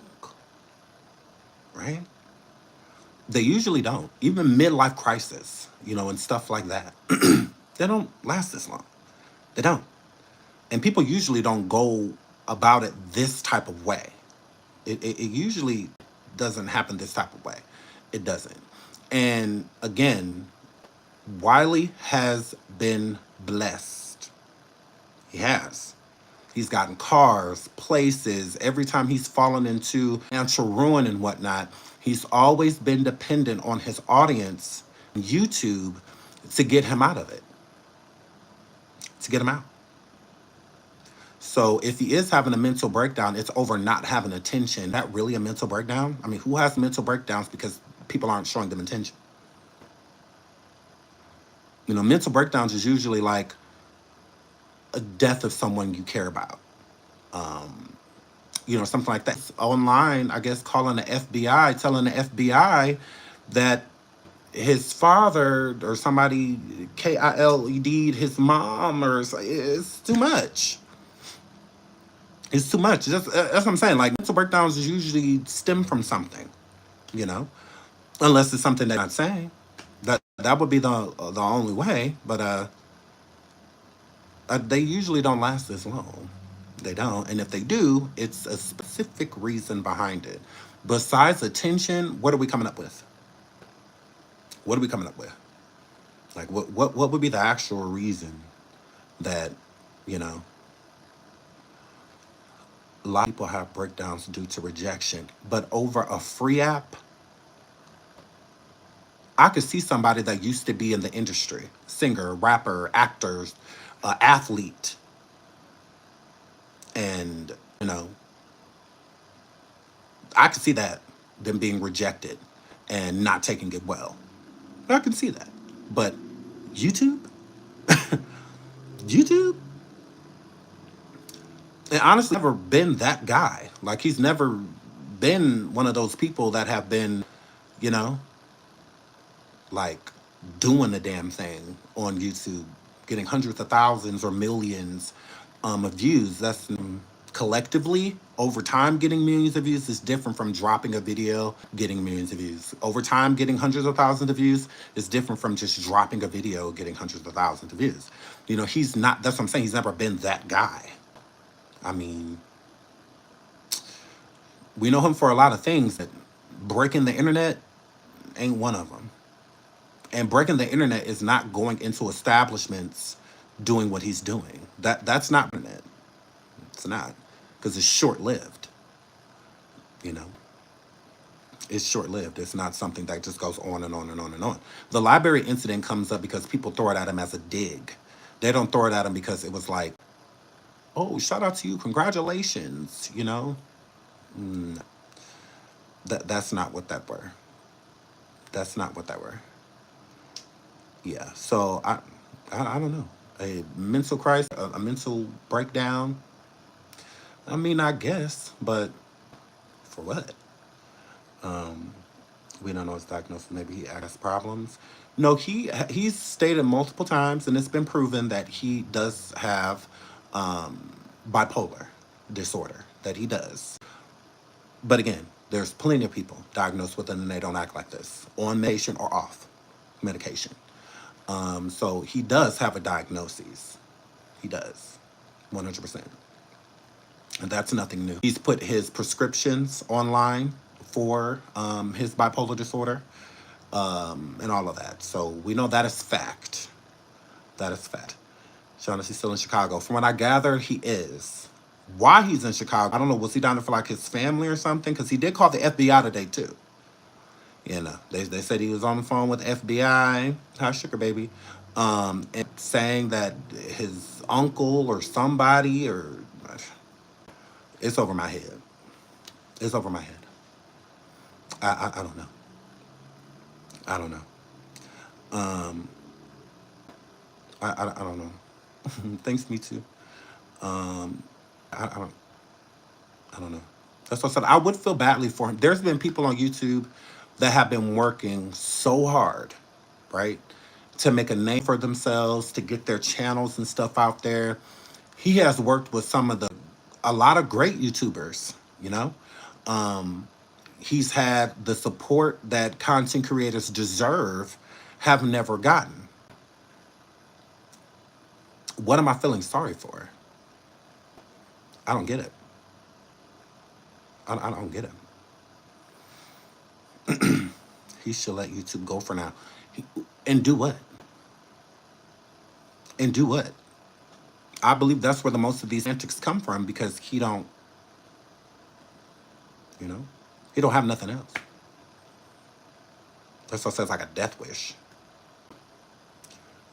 right? They usually don't. Even midlife crisis, and stuff like that. They don't last this long. They don't. And people usually don't go about it this type of way. It usually doesn't happen this type of way. It doesn't. And again, Wiley has been blessed. He has. He's gotten cars, places. Every time he's fallen into financial ruin and whatnot, he's always been dependent on his audience, YouTube, to get him out of it, to get him out. So if he is having a mental breakdown, it's over not having attention. Is that really a mental breakdown? I mean, who has mental breakdowns because people aren't showing them attention? Mental breakdowns is usually like a death of someone you care about. Something like that. Online, I guess, calling the FBI, telling the FBI that his father or somebody KILED'd his mom, or it's too much. It's too much. That's what I'm saying. Like, mental breakdowns is usually stem from something, unless it's something they're not saying. That would be the only way. But they usually don't last this long. They don't. And if they do, it's a specific reason behind it. Besides attention, what are we coming up with? What are we coming up with? Like, what would be the actual reason that, a lot of people have breakdowns due to rejection, but over a free app, I could see somebody that used to be in the industry, singer, rapper, actor, athlete, and, I could see that, them being rejected and not taking it well. I can see that. But YouTube? YouTube? And honestly, never been that guy. Like, he's never been one of those people that have been, you know, like doing the damn thing on YouTube, getting hundreds of thousands or millions of views. That's collectively over time getting millions of views is different from dropping a video getting millions of views. Over time getting hundreds of thousands of views is different from just dropping a video getting hundreds of thousands of views. You know, he's not, that's what I'm saying, he's never been that guy. I mean, we know him for a lot of things, that breaking the internet ain't one of them. And breaking the internet is not going into establishments doing what he's doing. That's not internet. It's not, because it's short-lived. You know, it's short-lived. It's not something that just goes on and on and on and on. The library incident comes up because people throw it at him as a dig. They don't throw it at him because it was like, oh, shout out to you, congratulations. You know, no. That's not what that were. That's not what that were. Yeah. So I don't know. A mental crisis, a mental breakdown. I mean, I guess, but for what? We don't know his diagnosis. Maybe he has problems. No, he's stated multiple times, and it's been proven that he does have bipolar disorder. That he does. But again, there's plenty of people diagnosed with it, and they don't act like this, on medication or off medication. So he does have a diagnosis. He does, 100%. And that's nothing new. He's put his prescriptions online for his bipolar disorder and all of that. So we know that is fact. That is fact. Shaughnessy's still in Chicago. From what I gather, he is. Why he's in Chicago, I don't know. Was he down there for like his family or something? Because he did call the FBI today too. You know, they said he was on the phone with the FBI. Hi, sugar baby. And saying that his uncle or somebody, or it's over my head. It's over my head. I don't know. I don't know. I don't know. Thanks, me too. I don't know. That's what I said. I would feel badly for him. There's been people on YouTube that have been working so hard, right, to make a name for themselves, to get their channels and stuff out there. He has worked with some of the a lot of great YouTubers, you know. Um, he's had the support that content creators deserve, have never gotten. What am I feeling sorry for? I don't get it. I don't get it. He should let YouTube go for now. He, and do what? And do what? I believe that's where the most of these antics come from because he don't, you know, he don't have nothing else. That's what says like a death wish.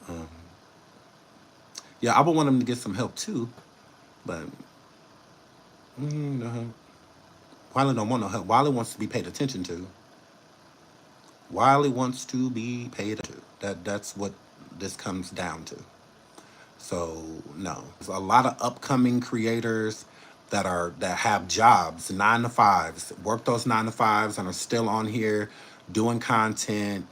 Um, yeah, I would want him to get some help too, but no. Wiley don't want no help. Wiley wants to be paid attention to. Wiley wants to be paid attention to. That's what this comes down to. So no, there's a lot of upcoming creators that have jobs, 9 to 5s, work those 9 to 5s, and are still on here doing content,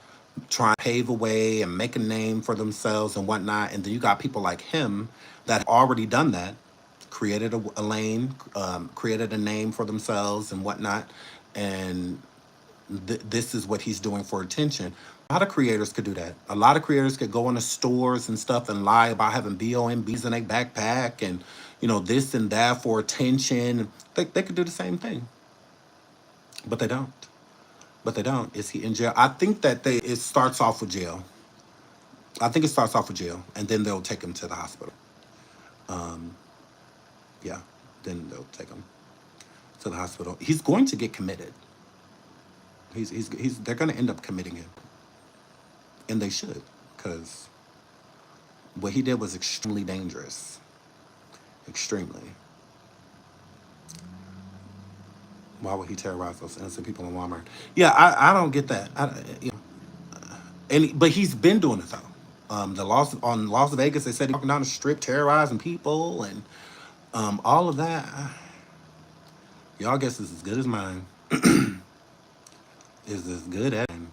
trying to pave a way and make a name for themselves and whatnot. And then you got people like him that have already done that, created a lane, created a name for themselves and whatnot, and this is what he's doing for attention. A lot of creators could do that. A lot of creators could go into stores and stuff and lie about having BOMBs in their backpack and, this and that for attention. They could do the same thing, but they don't. But they don't. Is he in jail? I think that it starts off with jail. I think it starts off with jail, and then they'll take him to the hospital. Um, yeah, then they'll take him to the hospital. He's going to get committed. They're going to end up committing him, and they should, because what he did was extremely dangerous. Extremely. Why would he terrorize those innocent people in Walmart? Yeah, I don't get that. But he's been doing it though. The Las Vegas, they said he walking down the strip terrorizing people and all of that. Y'all guess is as good as mine. Is as good as mine.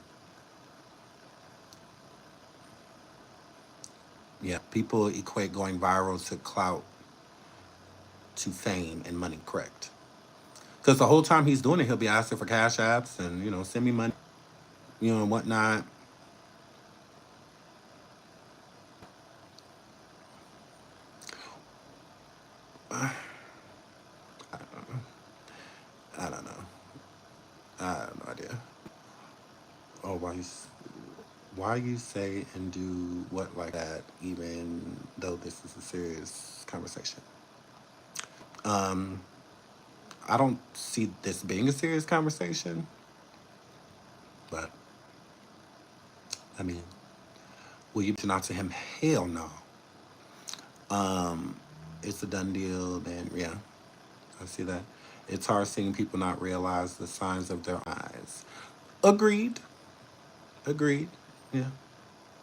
Yeah, people equate going viral to clout, to fame and money. Correct. Because the whole time he's doing it, he'll be asking for cash apps and send me money, and whatnot. I don't know. I have no idea. Oh, why you say and do what like that, even though this is a serious conversation? Um, I don't see this being a serious conversation, but I mean, will you mention out to him? Hell no. Um, it's a done deal. Then yeah, I see that. It's hard seeing people not realize the signs of their eyes. Agreed. Agreed. Yeah.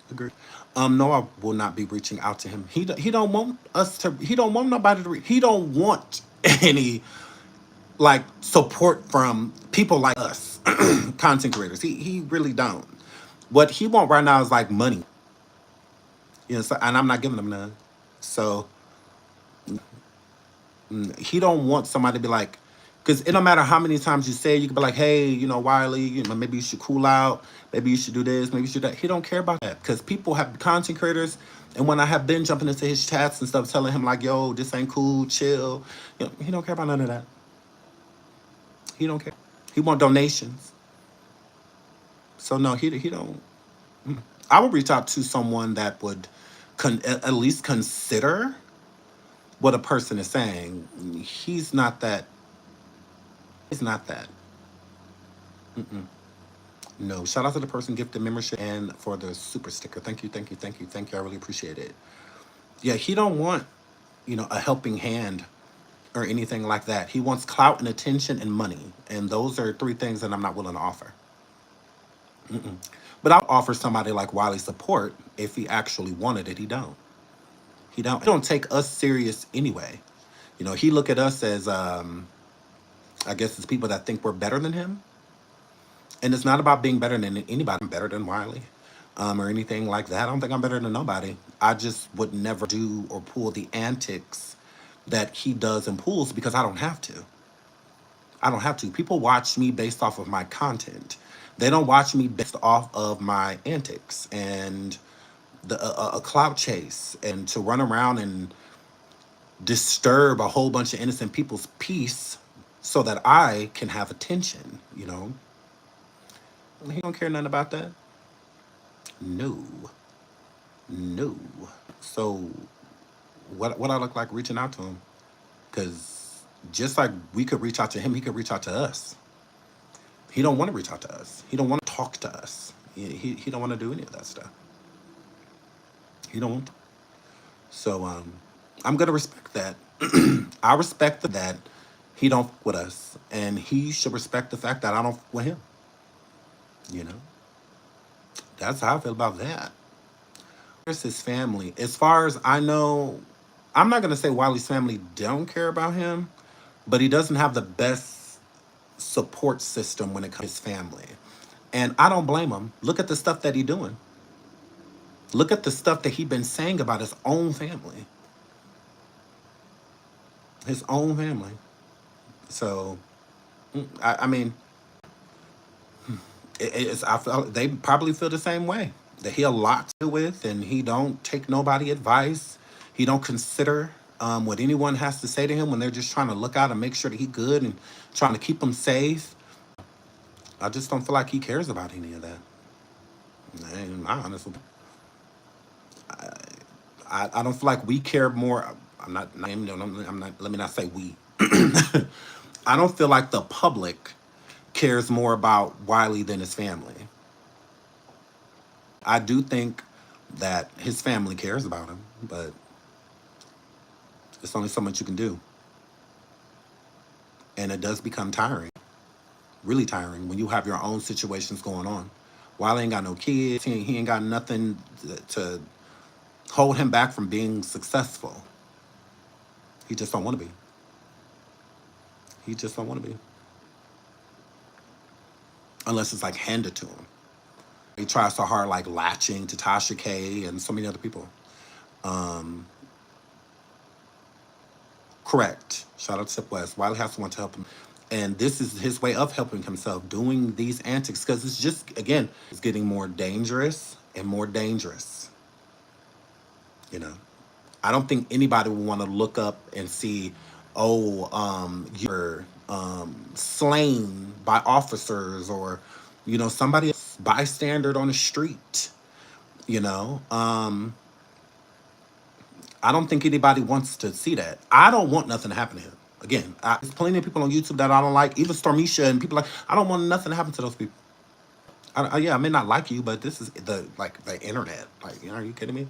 Agreed. No, I will not be reaching out to him. He don't want us to. He don't want nobody to. He don't want any like support from people like us, content creators. He really don't. What he want right now is like money. So, and I'm not giving him none. So he don't want somebody to be like, because it don't matter how many times you say, you could be like, hey, Wiley, maybe you should cool out, maybe you should do this, maybe you should do that. He don't care about that because people have content creators, and when I have been jumping into his chats and stuff, telling him like, yo, this ain't cool, chill, he don't care about none of that. He don't care. He want donations. So no, he don't. I would reach out to someone that would at least consider what a person is saying. He's not that. He's not that. Mm-mm. No. Shout out to the person gifted membership and for the super sticker. Thank you, thank you, thank you, thank you. I really appreciate it. Yeah, he don't want, a helping hand or anything like that. He wants clout and attention and money. And those are 3 things that I'm not willing to offer. Mm-mm. But I'll offer somebody like Wiley support if he actually wanted it. He don't. He don't. He don't take us serious anyway. He look at us as I guess it's people that think we're better than him. And it's not about being better than anybody. I'm better than Wiley, or anything like that. I don't think I'm better than nobody. I just would never do or pull the antics that he does and pulls because I don't have to. I don't have to. People watch me based off of my content. They don't watch me based off of my antics and a clout chase and to run around and disturb a whole bunch of innocent people's peace so that I can have attention, you know? He don't care nothing about that. No. No. So what I look like reaching out to him? Because just like we could reach out to him, he could reach out to us. He don't want to reach out to us. He don't want to talk to us. He don't want to do any of that stuff. He don't want to. So I'm gonna respect that. I respect that he don't f- with us, and he should respect the fact that I don't f- with him. You know, that's how I feel about that. There's his family. As far as I know, I'm not gonna say Wiley's family don't care about him, but he doesn't have the best support system when it comes to his family. And I don't blame him. Look at the stuff that he doing. Look at the stuff that he been saying about his own family. His own family. So I mean, I feel they probably feel the same way. That he a lot to deal with, and he don't take nobody advice. He don't consider what anyone has to say to him when they're just trying to look out and make sure that he good and trying to keep him safe. I just don't feel like he cares about any of that. And I honestly, I don't feel like we care more. I'm not. Let me not say we. I don't feel like the public cares more about Wiley than his family. I do think that his family cares about him, but it's only so much you can do. And it does become tiring, really tiring, when you have your own situations going on. Wiley ain't got no kids, he ain't got nothing to hold him back from being successful. He just don't want to be. He just don't want to be. Unless it's like handed to him. He tries so hard, like latching to Tasha K and so many other people. Um, Correct. Shout out to Tip West. Wiley has to want to help him. And this is his way of helping himself, doing these antics, because it's just, again, it's getting more dangerous and more dangerous. You know, I don't think anybody would want to look up and see, oh, you're slain by officers or, somebody else bystander on the street. You know, I don't think anybody wants to see that. I don't want nothing to happen to him. Again, there's plenty of people on YouTube that I don't like, even Stormisha and people like. I don't want nothing to happen to those people. Yeah, I may not like you, but this is the internet. Like, are you kidding me?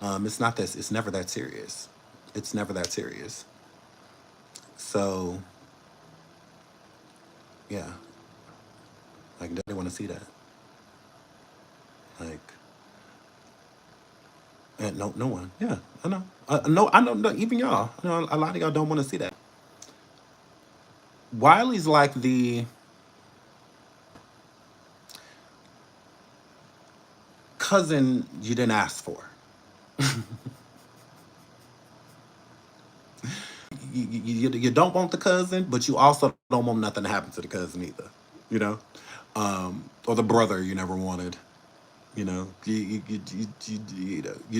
It's not this. It's never that serious. It's never that serious. So, yeah, like, they want to see that. Like, no, no one. Yeah, I know. No, I know. No, even y'all. I know a lot of y'all don't want to see that. Wiley's like the cousin you didn't ask for. You don't want the cousin, but you also don't want nothing to happen to the cousin either. You know, or the brother you never wanted. You know, you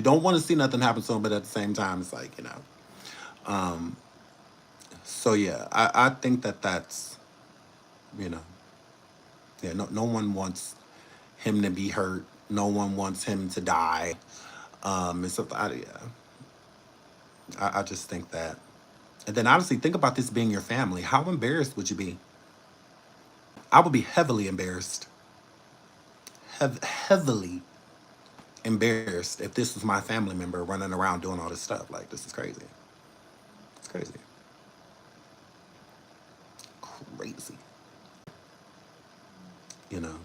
don't want to see nothing happen to him, but at the same time, it's like, Um, so yeah, I think that's, you know, yeah. No one wants him to be hurt. No one wants him to die. It's yeah. I just think that. And then honestly, think about this being your family. How embarrassed would you be? I would be heavily embarrassed. Heavily embarrassed if this was my family member running around doing all this stuff. Like, this is crazy. It's crazy. Crazy. You know.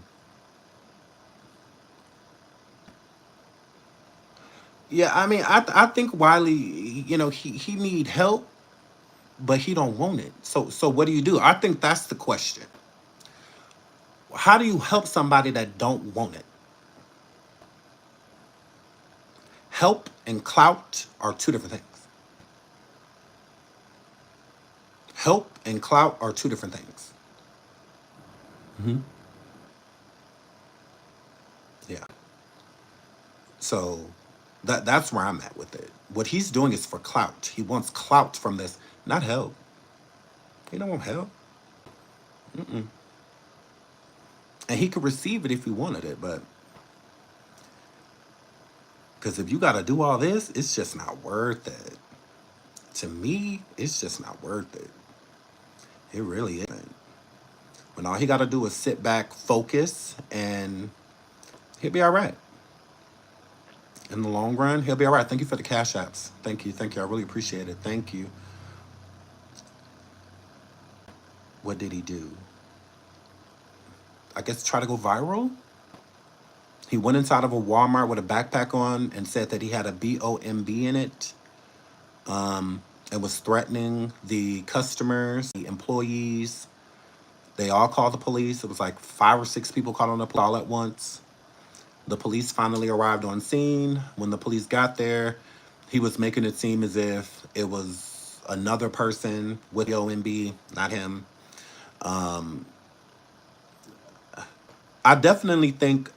Yeah, I mean, I think Wiley, he need help, but he don't want it. So what do you do? I think that's the question. How do you help somebody that don't want it? Help and clout are two different things. help and clout are two different things. Hmm. Yeah. So that's where I'm at with it. What he's doing is for clout. He wants clout from this, not help. He don't want help. Mm-mm. And he could receive it if he wanted it, but because if you got to do all this, it's just not worth it. To me, it's just not worth it. It really isn't. When all he got to do is sit back, focus, and he'll be all right. In the long run, he'll be all right. Thank you for the cash apps. Thank you. Thank you. I really appreciate it. Thank you. What did he do? I guess try to go viral? He went inside of a Walmart with a backpack on and said that he had a BOMB in it, and was threatening the customers, the employees. They all called the police. It was like 5 or 6 people called on the police all at once. The police finally arrived on scene. When the police got there, he was making it seem as if it was another person with OMB, not him. I definitely think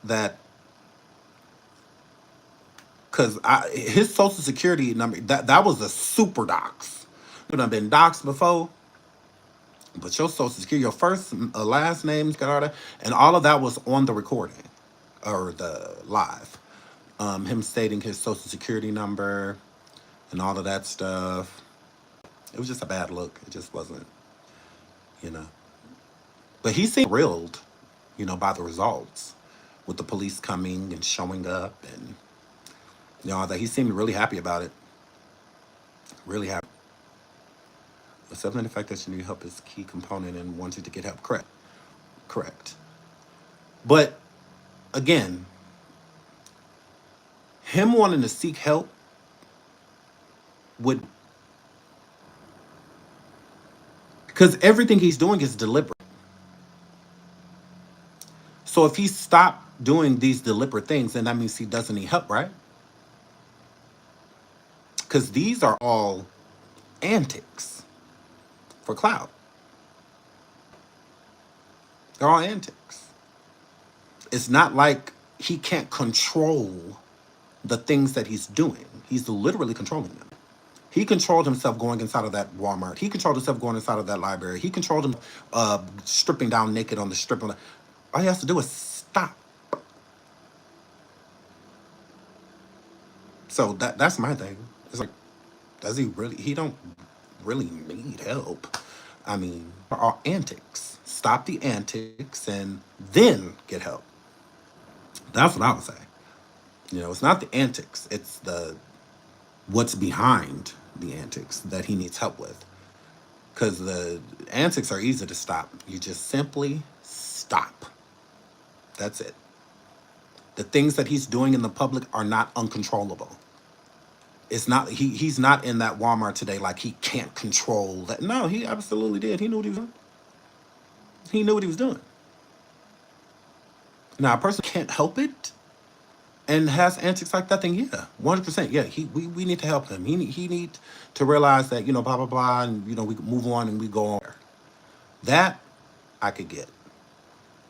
that because his social security number, that was a super dox. You done been doxed before, but your social security, your first, last names, got all that, and all of that was on the recording or the live. Him stating his social security number and all of that stuff. It was just a bad look. It just wasn't, you know. But he seemed thrilled, by the results, with the police coming and showing up and all that. He seemed really happy about it. Really happy. Accepting the fact that you need help is a key component in wanting to get help. Correct. Correct. But again, him wanting to seek help would, because everything he's doing is deliberate. So if he stopped doing these deliberate things, then that means he doesn't need help, right? Because these are all antics for clout. They're all antics. It's not like he can't control the things that he's doing. He's literally controlling them. He controlled himself going inside of that Walmart. He controlled himself going inside of that library. He controlled him stripping down naked on the strip. All he has to do is stop. So that's my thing. It's like, does he really? He don't really need help. I mean, are antics. Stop the antics and then get help. That's what I would say. It's not the antics. It's the what's behind the antics that he needs help with. Because the antics are easy to stop. You just simply stop. That's it. The things that he's doing in the public are not uncontrollable. It's not he's not in that Walmart today like he can't control that. No, he absolutely did. He knew what he was doing. He knew what he was doing. Now a person can't help it and has antics like that, then yeah, 100%. Yeah, we need to help him. He need to realize that, blah blah blah, and we move on and we go on. That I could get.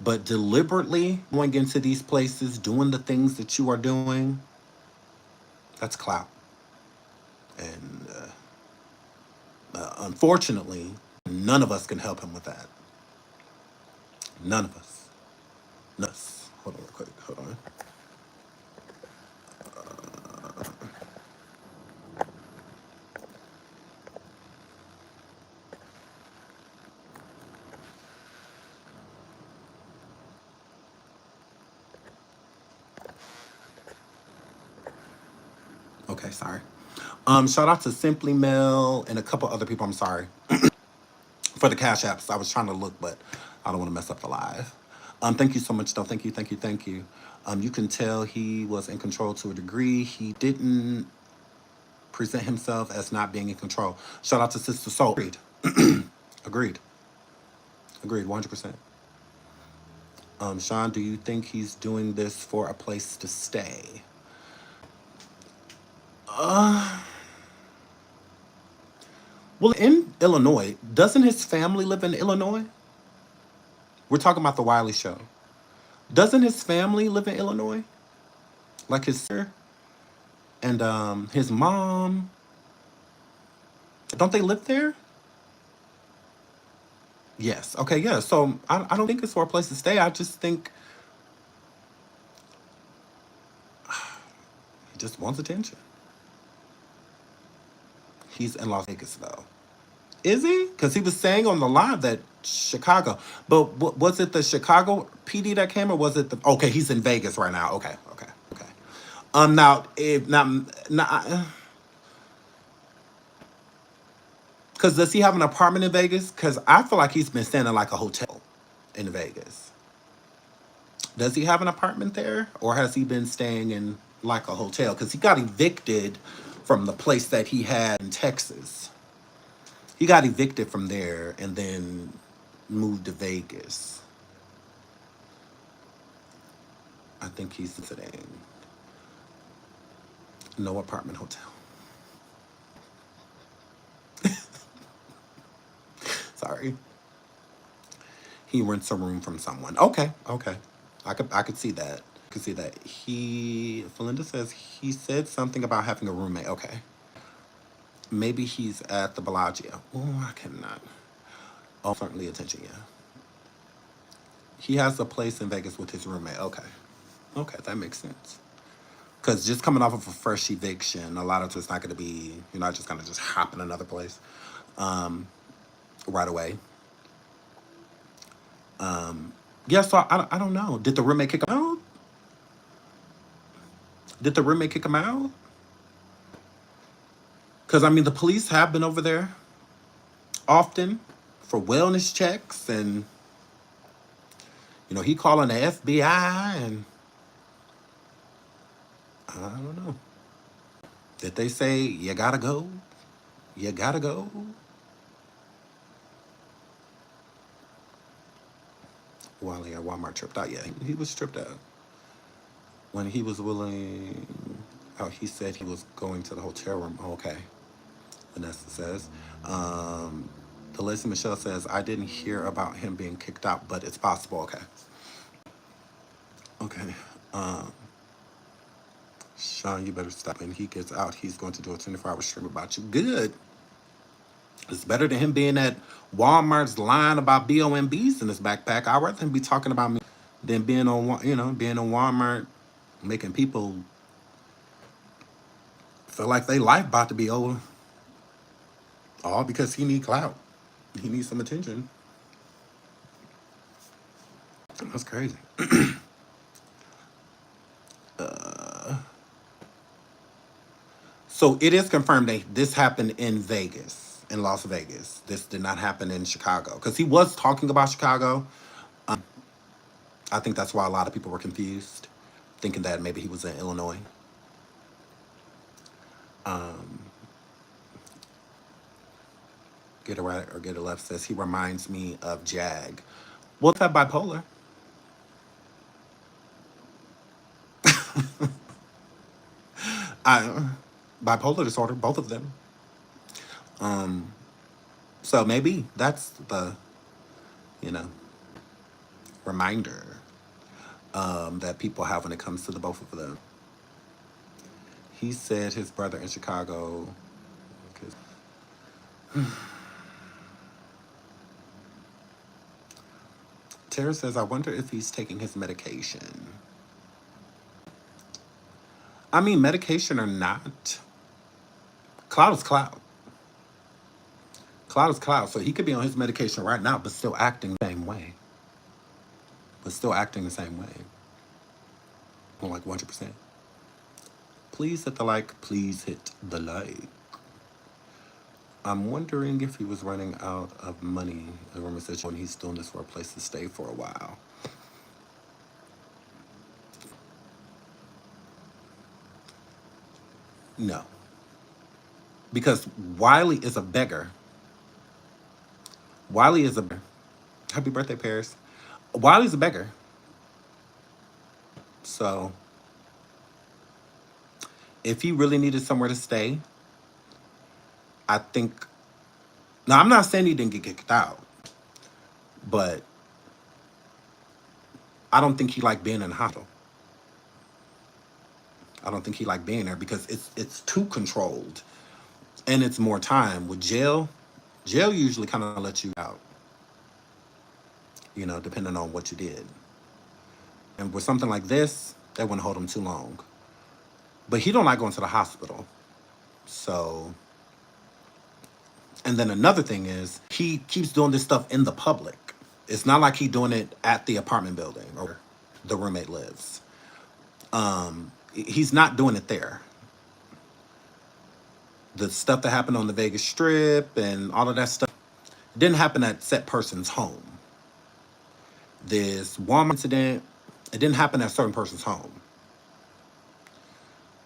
But deliberately going into these places, doing the things that you are doing, that's clout. And unfortunately, none of us can help him with that. None of us. None of us. Hold on real quick. Hold on. Okay, sorry. Shout out to Simply Mel and a couple other people. I'm sorry for the cash apps. I was trying to look, but I don't want to mess up the live. Thank you so much, though. Thank you, thank you, thank you. You can tell he was in control to a degree. He didn't present himself as not being in control. Shout out to Sister Soul. Agreed. Agreed. Agreed. 100%. Sean, do you think he's doing this for a place to stay? Well, in Illinois, doesn't his family live in Illinois? We're talking about the Wiley show. Doesn't his family live in Illinois? Like his sister and his mom. Don't they live there? Yes. Okay, yeah. So I don't think it's for a place to stay. I just think he just wants attention. He's in Las Vegas though. Is he? Because he was saying on the live that Chicago. But was it the Chicago PD that came, or was it the? Okay, he's in Vegas right now. Okay, okay, okay. Now if not, because does he have an apartment in Vegas? Because I feel like he's been staying in like a hotel in Vegas. Does he have an apartment there, or has he been staying in like a hotel? Because he got evicted from the place that he had in Texas. He got evicted from there and then moved to Vegas. I think he's sitting. No apartment hotel. Sorry. He rents a room from someone. Okay, okay. I could see that. Could see that. Felinda says he said something about having a roommate. Okay. Maybe he's at the Bellagio. Oh, I cannot. Oh, certainly attention, yeah. He has a place in Vegas with his roommate. Okay. Okay, that makes sense. Because just coming off of a first eviction, a lot of it's not going to be, you're not just going to just hop in another place right away. Yeah, so I don't know. Did the roommate kick him out? Did the roommate kick him out? Because, I mean, the police have been over there often for wellness checks. And, you know, he calling the FBI. And I don't know. Did they say, you got to go? You got to go? Wally at Walmart tripped out. Yeah, he was tripped out. When he was willing, oh, he said he was going to the hotel room. Okay, Vanessa says. The Lacey Michelle says, I didn't hear about him being kicked out, but it's possible. Okay. Okay. Sean, you better stop. When he gets out, he's going to do a 24-hour stream about you. Good. It's better than him being at Walmart's lying about BOMBs in his backpack. I'd rather him be talking about me than being on, being on Walmart, making people feel like they life about to be over. All because he need clout. He needs some attention. That's crazy. So it is confirmed that this happened in Vegas, in Las Vegas. This did not happen in Chicago. Because he was talking about Chicago. I think that's why a lot of people were confused, thinking that maybe he was in Illinois. Get it right or get it left says he reminds me of Jag. What's that bipolar? I bipolar disorder, both of them. So maybe that's the, you know, reminder that people have when it comes to the both of them. He said his brother in Chicago. Tara says, I wonder if he's taking his medication. I mean, medication or not, cloud is cloud. Cloud is cloud. So he could be on his medication right now, but still acting the same way. But still acting the same way. More like 100%. Please hit the like. Please hit the like. I'm wondering if he was running out of money. The rumor says when he's doing this for a place to stay for a while. No. Because Wiley is a beggar. Wiley is a beggar. Happy birthday, Paris. Wiley's a beggar. So if he really needed somewhere to stay, I think Now, I'm not saying he didn't get kicked out, but I don't think he liked being in the hospital. I don't think he liked being there because it's too controlled and it's more time. With jail, jail usually kind of lets you out, depending on what you did. And with something like this, they wouldn't hold him too long. But he don't like going to the hospital. So, and then another thing is he keeps doing this stuff in the public. It's not like he doing it at the apartment building or the roommate lives. He's not doing it there. The stuff that happened on the Vegas Strip and all of that stuff didn't happen at said person's home. This Walmart incident, it didn't happen at a certain person's home.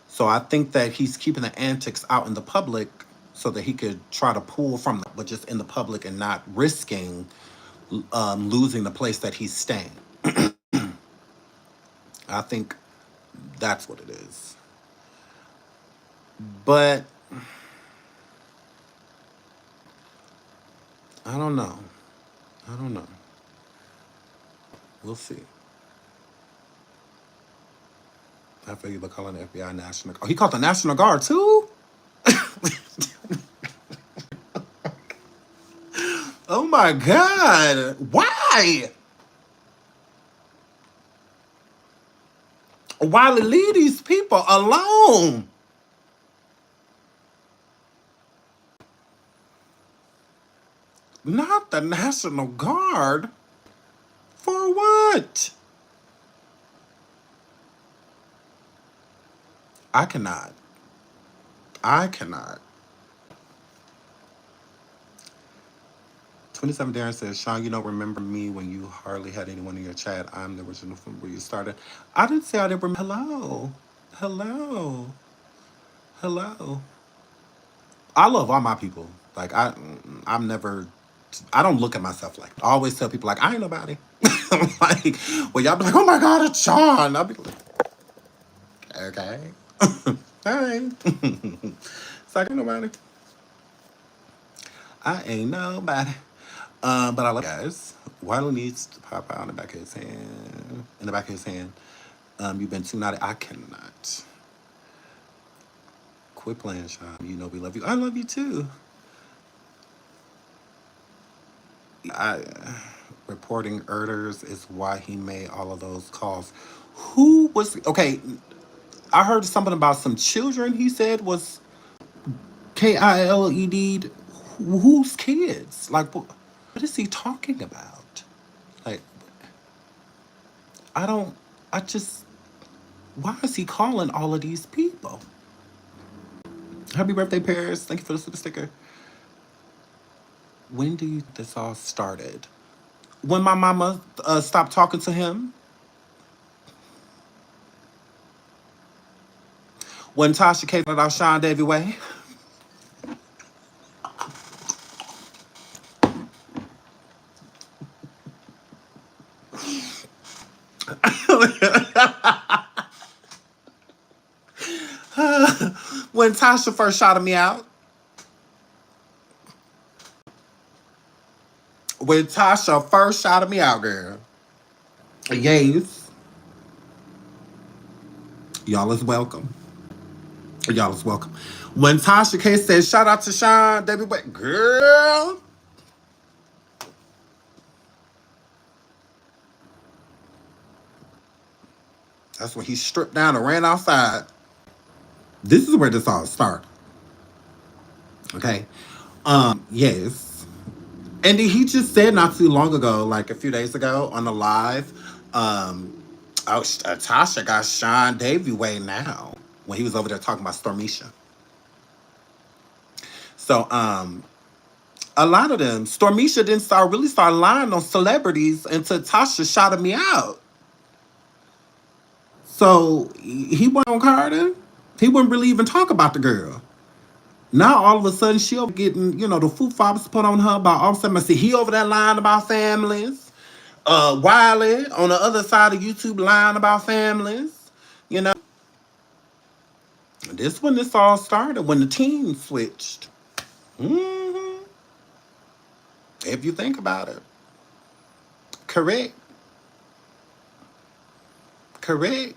So I think that he's keeping the antics out in the public so that he could try to pull from it, but just in the public and not risking losing the place that he's staying. I think that's what it is. But I don't know. I don't know. We'll see. I feel you, but calling the FBI National Guard. Oh, he called the National Guard too? Oh my God. Why? Why leave these people alone? Not the National Guard. For what? I cannot. I cannot. 27 Darren says, Sean, you don't remember me when you hardly had anyone in your chat. I'm the original from where you started. I didn't say I didn't remember. Hello. Hello. Hello. I love all my people. Like, I'm never, I don't look at myself like, I always tell people, like, I ain't nobody. Like, well, y'all be like, oh my God, it's Sean. I'll be like, okay. All right. It's like, ain't nobody. I ain't nobody. But I love guys. Waddle needs to pop out in the back of his hand. In the back of his hand. You've been too naughty. I cannot. Quit playing, Sean. You know we love you. I love you too. Reporting Erders is why he made all of those calls. Who was okay? I heard something about some children. He said was KILED. Whose kids? Like, what is he talking about? Like, I don't. I just. Why is he calling all of these people? Happy birthday, Paris. Thank you for the super sticker. When do you think this all started? When my mama stopped talking to him? When Tasha came out Sean Davy way? When Tasha first shouted me out? When Tasha first shouted me out, girl. Yes. Y'all is welcome. Y'all is welcome. When Tasha K said, shout out to Sean, David Wet, girl. That's when he stripped down and ran outside. This is where this all started. Okay. Yes. And he just said not too long ago, like a few days ago on the live, Tasha got Sean Davy way now when he was over there talking about Stormisha. So, a lot of them, Stormisha didn't really start lying on celebrities until Tasha shouted me out. So he went on Carter. He wouldn't really even talk about the girl. Now all of a sudden she'll be getting, the food fobs put on her about all of a sudden I see he over there lying about families. Wiley on the other side of YouTube lying about families. You know. This when this all started, when the team switched. Mm-hmm. If you think about it. Correct. Correct.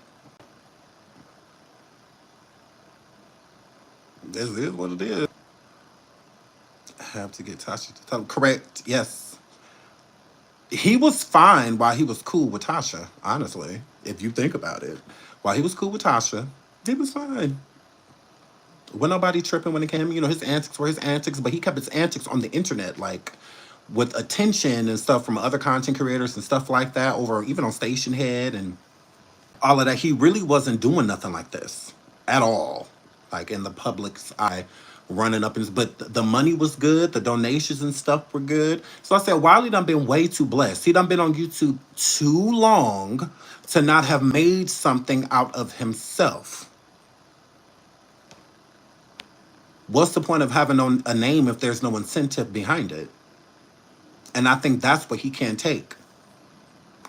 This is what it is. Have to get Tasha to tell. Correct. Yes. He was fine while he was cool with Tasha, honestly. If you think about it. While he was cool with Tasha, he was fine. When nobody tripping when it came, his antics were his antics, but he kept his antics on the internet, like with attention and stuff from other content creators and stuff like that, over even on Station Head and all of that. He really wasn't doing nothing like this at all, like in the public's eye, running up. But the money was good, the donations and stuff were good. So I said, Wiley done been way too blessed. He done been on YouTube too long to not have made something out of himself. What's the point of having a name if there's no incentive behind it? And I think that's what he can't take.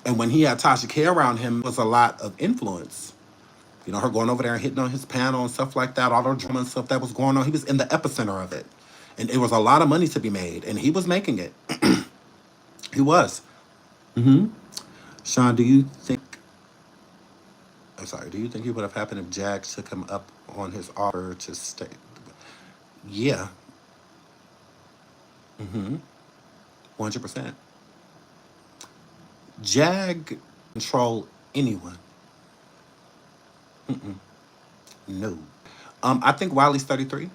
And when he had Tasha K around him, was a lot of influence. Her going over there and hitting on his panel and stuff like that, all the drama and stuff that was going on. He was in the epicenter of it. And it was a lot of money to be made. And he was making it. He was. Mm-hmm. Sean, do you think he would have happened if Jag took him up on his offer to stay? Yeah. Mm-hmm. 100%. Jag control anyone. Mm-mm. No. I think Wiley's 33.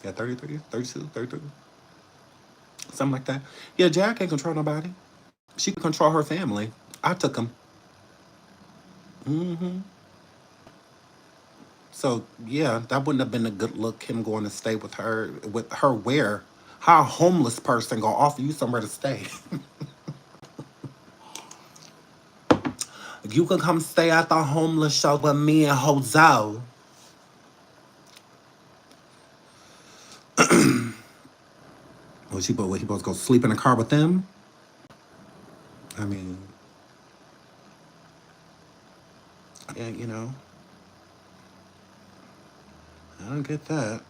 Yeah, 33, 32, 33. Something like that. Yeah, Jag can't control nobody. She can control her family. I took him. Mm-hmm. So, yeah, that wouldn't have been a good look, him going to stay with her. With her where? How a homeless person gonna offer you somewhere to stay? You can come stay at the homeless shelter with me and Jose. Was he supposed to go sleep in a car with them? I mean, yeah, I don't get that.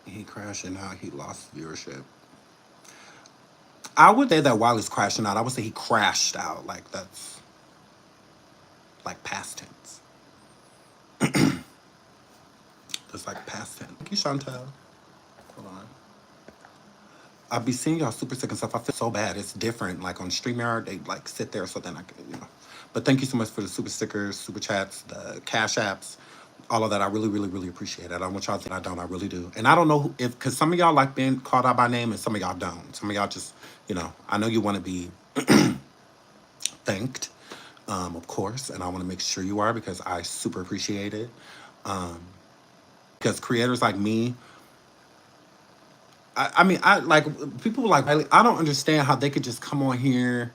He crashing out, he lost viewership. I would say that while he's crashing out, I would say he crashed out. Like, that's like past tense. That's like past tense. Thank you, Chantel. Hold on. I be seeing y'all super sick and stuff. I feel so bad. It's different. Like on StreamYard, they like sit there so then I can. But thank you so much for the super stickers, super chats, the cash apps, all of that. I really, really, really appreciate it. I don't want y'all to think I don't. I really do. And I don't know because some of y'all like being called out by name and some of y'all don't. Some of y'all just, I know you want to be thanked, of course. And I want to make sure you are because I super appreciate it. Because creators like me, I mean, I like people like, I don't understand how they could just come on here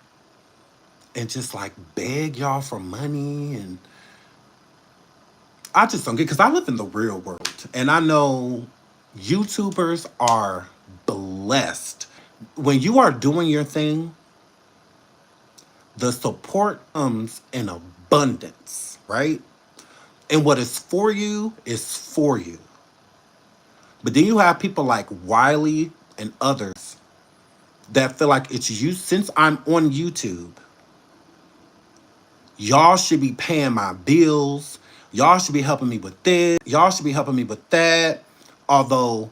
and just like beg y'all for money. And I just don't get, because I live in the real world and I know YouTubers are blessed. When you are doing your thing, the support comes in abundance, right? And what is for you is for you. But then you have people like Wiley and others that feel like it's you. Since I'm on YouTube, y'all should be paying my bills. Y'all should be helping me with this. Y'all should be helping me with that. Although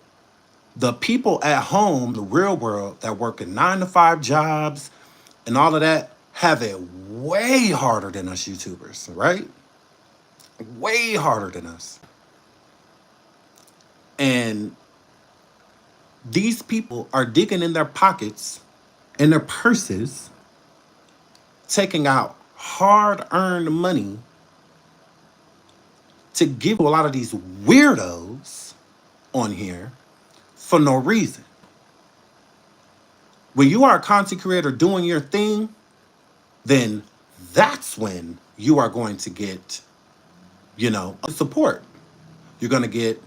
the people at home, the real world, that work in 9-to-5 jobs and all of that have it way harder than us YouTubers, right? Way harder than us. And these people are digging in their pockets, in their purses, taking out hard-earned money to give a lot of these weirdos on here for no reason. When you are a content creator doing your thing, then that's when you are going to get, support. You're going to get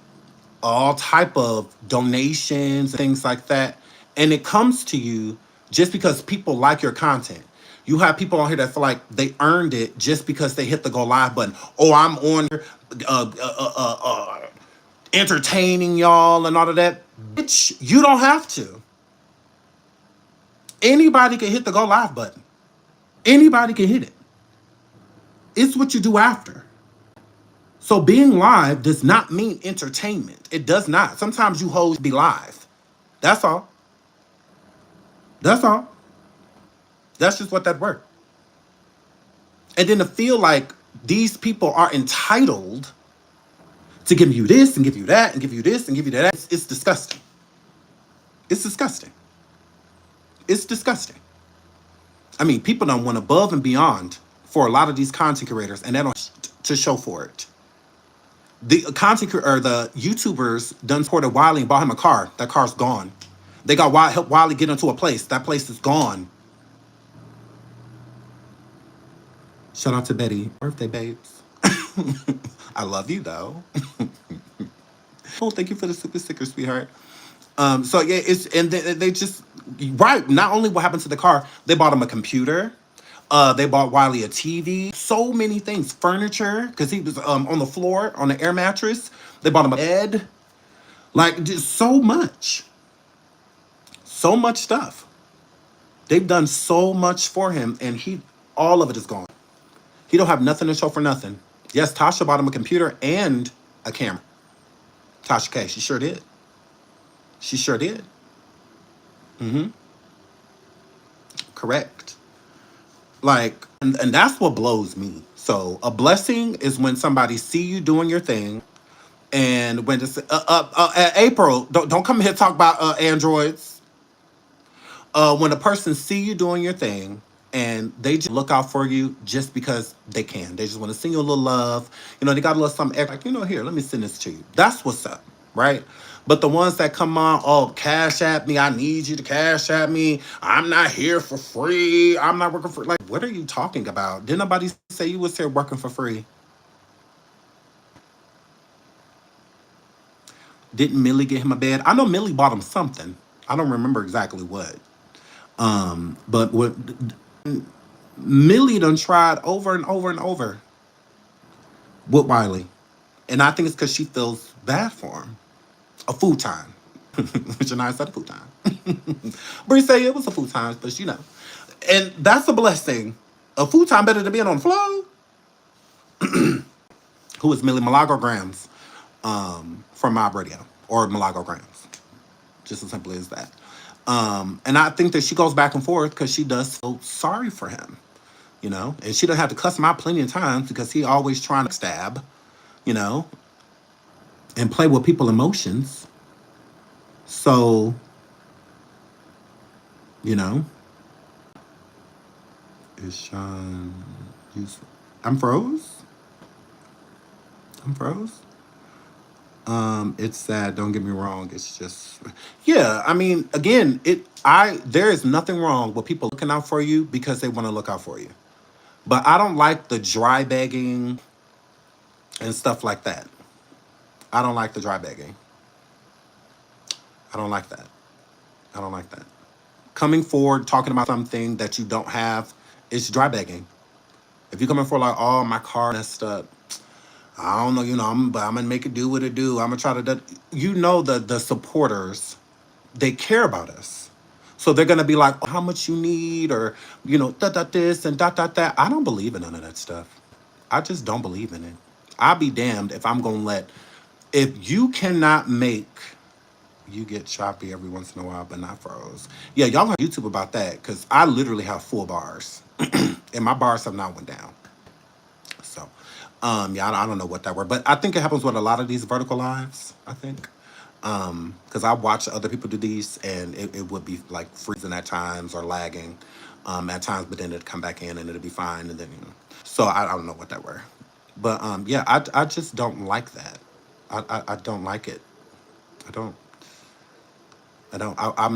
all type of donations, things like that. And it comes to you just because people like your content. You have people on here that feel like they earned it just because they hit the go live button. Oh, I'm on here, entertaining y'all and all of that. Bitch, you don't have to. Anybody can hit the go live button. Anybody can hit it. It's what you do after. So being live does not mean entertainment. It does not. Sometimes you hoes be live. That's all. That's all. That's just what that worked. And then to feel like these people are entitled to give you this and give you that and give you this and give you that. It's disgusting. It's disgusting. It's disgusting. I mean, people don't want above and beyond for a lot of these content creators, and they don't to show for it. The content or the YouTubers done supported Wiley and bought him a car. That car's gone. They got help Wiley get into a place. That place is gone. Shout out to Betty. Birthday, babes. I love you though. Oh, thank you for the super sticker, sweetheart. So yeah, it's and they just right. Not only what happened to the car, they bought him a computer. They bought Wiley a TV. So many things, furniture, because he was on the floor on the air mattress. They bought him a bed. Like just so much stuff. They've done so much for him, and all of it is gone. He don't have nothing to show for nothing. Yes, Tasha bought him a computer and a camera. Tasha K, she sure did. She sure did. Mm-hmm. Correct. Like, and that's what blows me. So a blessing is when somebody see you doing your thing, and when it's April, don't come here talk about androids. When a person see you doing your thing and they just look out for you just because they can. They just want to send you a little love. You know, they got a little something extra, like, here, let me send this to you. That's what's up, right? But the ones that come on, oh, cash at me, I need you to cash at me. I'm not here for free. I'm not working for, like, what are you talking about? Didn't nobody say you was here working for free? Didn't Millie get him a bed? I know Millie bought him something. I don't remember exactly what. But what Millie done tried over and over and over with Wiley. And I think it's because she feels bad for him. A futon. Which I said a futon. Bree say it was a futon, but And that's a blessing. A futon better than being on the floor. Who is Millie Malagograms from Mob Radio. Or Malagograms. Just as simple as that. And I think that she goes back and forth because she does feel sorry for him. And she done have to cuss him out plenty of times because he always trying to stab, and play with people's emotions. So, is Sean useful? I'm froze. It's sad, don't get me wrong. It's just, yeah, I mean, again, there is nothing wrong with people looking out for you because they want to look out for you. But I don't like the dry begging and stuff like that. I don't like the dry begging. I don't like that. Coming forward, talking about something that you don't have, is dry begging. If you're coming for like, oh, my car messed up. I don't know, I'm gonna make it do what it do. I'm gonna try to the supporters, they care about us. So they're gonna be like, oh, how much you need, or this and that. I don't believe in none of that stuff. I just don't believe in it. I'll be damned if I'm gonna if you cannot make, you get choppy every once in a while, but not froze. Yeah, y'all on YouTube about that, because I literally have full bars. And my bars have not went down. So, yeah, I don't know what that were, but I think it happens with a lot of these vertical lives, I think. Because I watch other people do these, and it would be like freezing at times or lagging at times, but then it'd come back in and it'd be fine, and then So I don't know what that were, but yeah, I just don't like that. I don't like it. I'm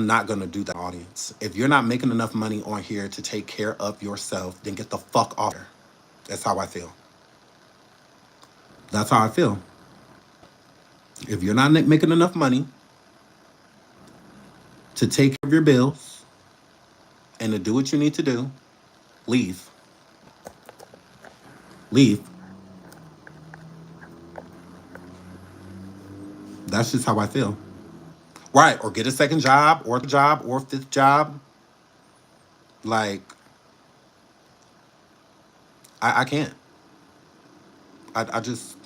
not gonna do that, audience. If you're not making enough money on here to take care of yourself, then get the fuck off here. That's how I feel. That's how I feel. If you're not making enough money to take care of your bills and to do what you need to do, leave, leave. That's just how I feel. Right, or get a second job, or fifth job. Like, I can't. I just.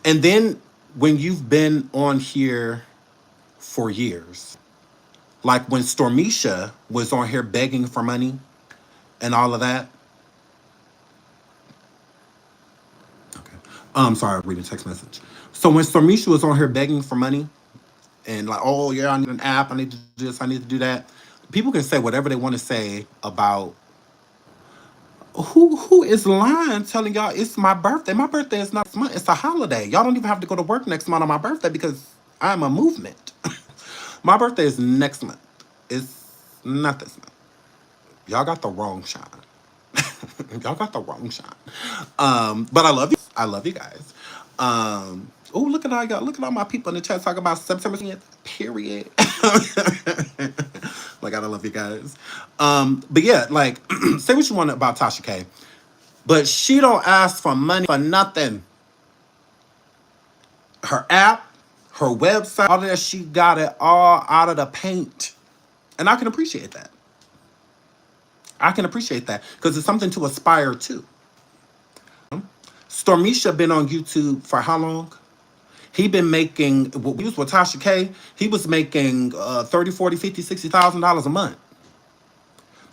And then when you've been on here for years, like when Stormisha was on here begging for money and all of that. Okay. Sorry, reading text message. So when Stormisha was on here begging for money and like, oh yeah, I need an app, I need to do this, I need to do that. People can say whatever they want to say about who is lying telling y'all it's my birthday. My birthday is not this month, it's a holiday. Y'all don't even have to go to work next month on my birthday because I'm a movement. My birthday is next month. It's not this month. Y'all got the wrong shine. Y'all got the wrong shine. But I love you. I love you guys. Oh, look at all y'all. Look at all my people in the chat talking about September 10th. Period. Like, I love you guys. But yeah, like, say what you want about Tasha K. But she don't ask for money for nothing. Her app, her website, all of that, she got it all out of the paint. And I can appreciate that. I can appreciate that because it's something to aspire to. Stormisha been on YouTube for how long? He been making, what we was with Tasha K, he was making 30, 40, 50, $60,000 a month.